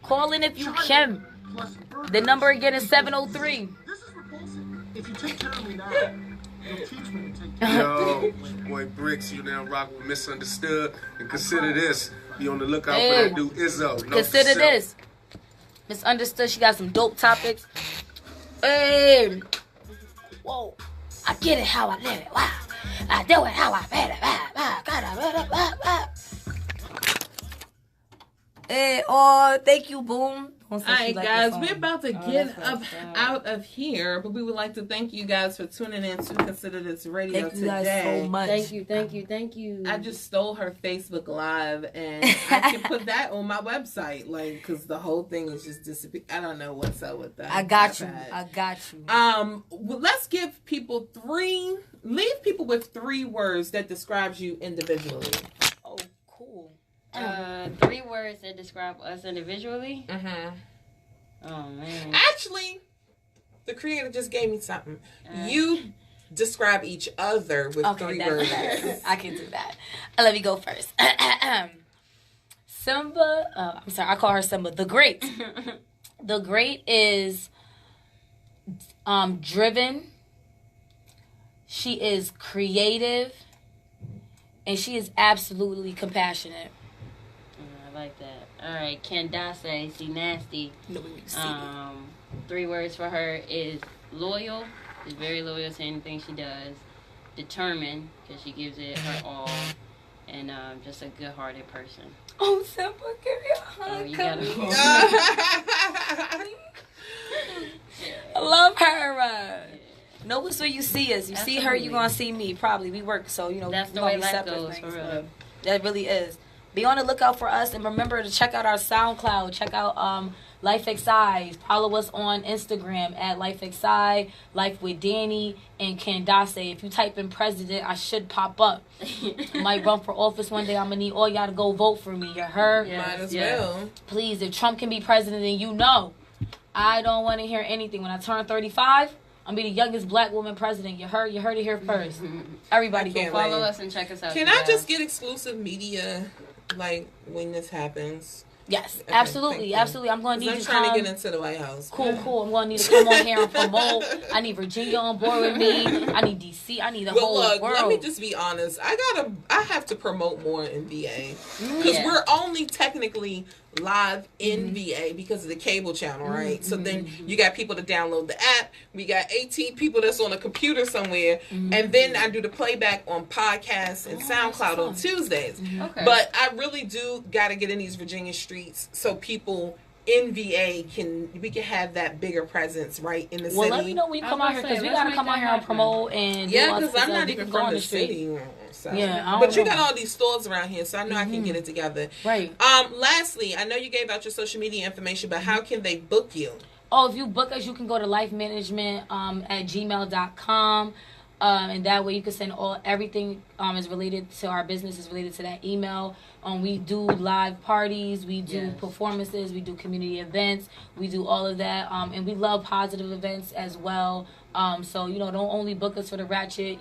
call in if you can. The number again is 703. If you take care of me now, you'll teach me to take care Yo, boy Bricks, you now rock with Misunderstood. And consider this. Be on the lookout for that dude Izzo. Consider this. Misunderstood. She got some dope topics. Hey. Whoa. I get it how I live it. Wow. I do it how I feel it. Hey, oh, thank you, Boom. All right, guys, we're about to get out of here, but we would like to thank you guys for tuning in to Consider This Radio today. Thank you guys so much. Thank you. I just stole her Facebook Live, and I can put that on my website, like, because the whole thing is just disappearing. I don't know what's up with that. I got you. Well, let's leave people with 3 words that describes you individually. Oh, cool. 3 words that describe us individually. Oh man. Actually, the creator just gave me something. You describe each other with 3 words. I can do that. Let me go first. Simba. I'm sorry. I call her Simba. The Great. The Great is driven. She is creative, and she is absolutely compassionate. I like that. All right, Candace, see nasty. 3 words for her is loyal. She's very loyal to anything she does. Determined, because she gives it her all. And just a good-hearted person. Oh, Simba, give me a hug. You gotta I love her. Know us when you see us. You see her, you gonna see me. Probably we work, so that's the way life goes. For real. That really is. Be on the lookout for us, and remember to check out our SoundCloud. Check out LifeXI. Follow us on Instagram at LifeXI, Life with Danny, and Candace. If you type in president, I should pop up. Might run for office one day. I'm gonna need all y'all to go vote for me. You heard? Might as well. Please, if Trump can be president, then you know, I don't want to hear anything. When I turn 35, I'm be the youngest black woman president. You heard? You heard it here first. Everybody go follow us and check us out. Can I just get exclusive media, like, when this happens? Yes, okay, absolutely. I'm going to need you to come. I'm trying to get into the White House. Cool. I'm going to need to come on here and promote. I need Virginia on board with me. I need DC. I need the whole world. Let me just be honest. I have to promote more in VA. Because we're only technically live in VA because of the cable channel, right? So then you got people to download the app. We got 18 people that's on a computer somewhere. And then I do the playback on podcasts and SoundCloud on Tuesdays. Okay. But I really do got to get in these Virginia streets so people in VA we can have that bigger presence right in the city. Well, let me know when you come out here, because we got to come out here and promote and because I'm not even from the city. So. Yeah, but you got all these stores around here, so I know I can get it together. Right. Lastly, I know you gave out your social media information, but how can they book you? Oh, if you book us, you can go to lifemanagement at gmail.com. And that way you can send everything is related to our business, is related to that email. We do live parties, we do performances, we do community events, we do all of that. And we love positive events as well. So, don't only book us for the ratchet,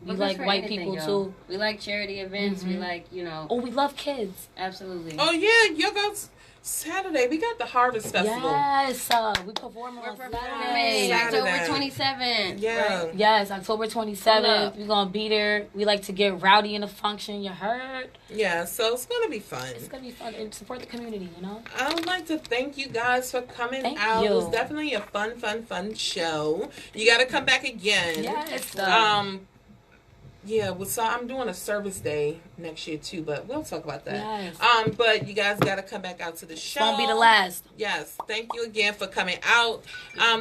we like white people too. We like charity events. We like, Oh, we love kids. Absolutely. Oh yeah, you guys. Saturday, we got the Harvest Festival. Yes, we performing on Saturday. October 27th. Yeah. Right? Yes, October 27th. We're going to be there. We like to get rowdy in the function. You heard? Yeah, so it's going to be fun. It's going to be fun and support the community, I would like to thank you guys for coming out. It was definitely a fun show. You got to come back again. Yes. Yeah, so I'm doing a service day next year too, but we'll talk about that. Yes. But you guys got to come back out to the show. Won't be the last. Yes. Thank you again for coming out.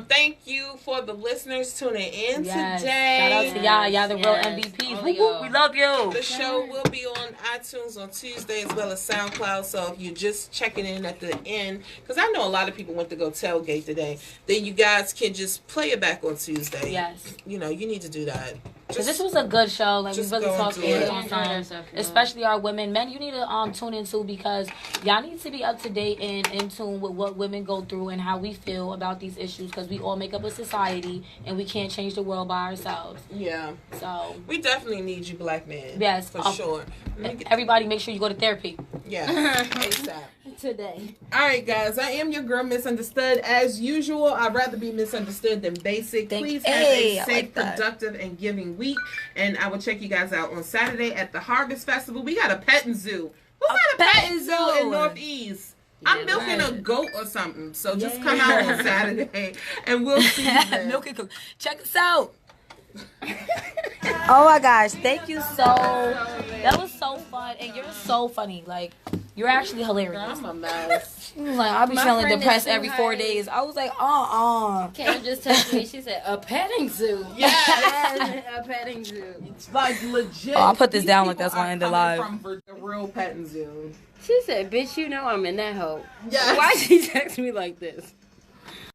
Thank you for the listeners tuning in today. Shout out to y'all. Y'all the real MVPs. We love you. The show will be on iTunes on Tuesday as well as SoundCloud. So if you're just checking in at the end, because I know a lot of people went to go tailgate today, then you guys can just play it back on Tuesday. Yes. You need to do that. Because this was a good show. Like, we really talked especially our women. Men, you need to tune in too, because y'all need to be up to date and in tune with what women go through and how we feel about these issues, because we all make up a society and we can't change the world by ourselves. Yeah. So we definitely need you, black men. Yes. For sure. Everybody make sure you go to therapy. Yeah. ASAP. today. All right, guys. I am your girl, Misunderstood. As usual, I'd rather be misunderstood than basic. Please have a safe, productive, and giving week. And I will check you guys out on Saturday at the Harvest Festival. We got a petting zoo. Who got a petting zoo in Northeast? I'm milking a goat or something. So just come out on Saturday and we'll see you then. Check us out. Oh my gosh, thank you that was so fun, and you're so funny. Like, you're actually hilarious. I'm a mess. She was like, I'll be feeling depressed every 4 days. I was like, Cam just texted me. She said, a petting zoo. Yeah. A petting zoo. It's like legit. Oh, I'll put this down like that's gonna end the live. From a real petting zoo. She said, bitch, you know I'm in that hoe. Yes. Why she text me like this?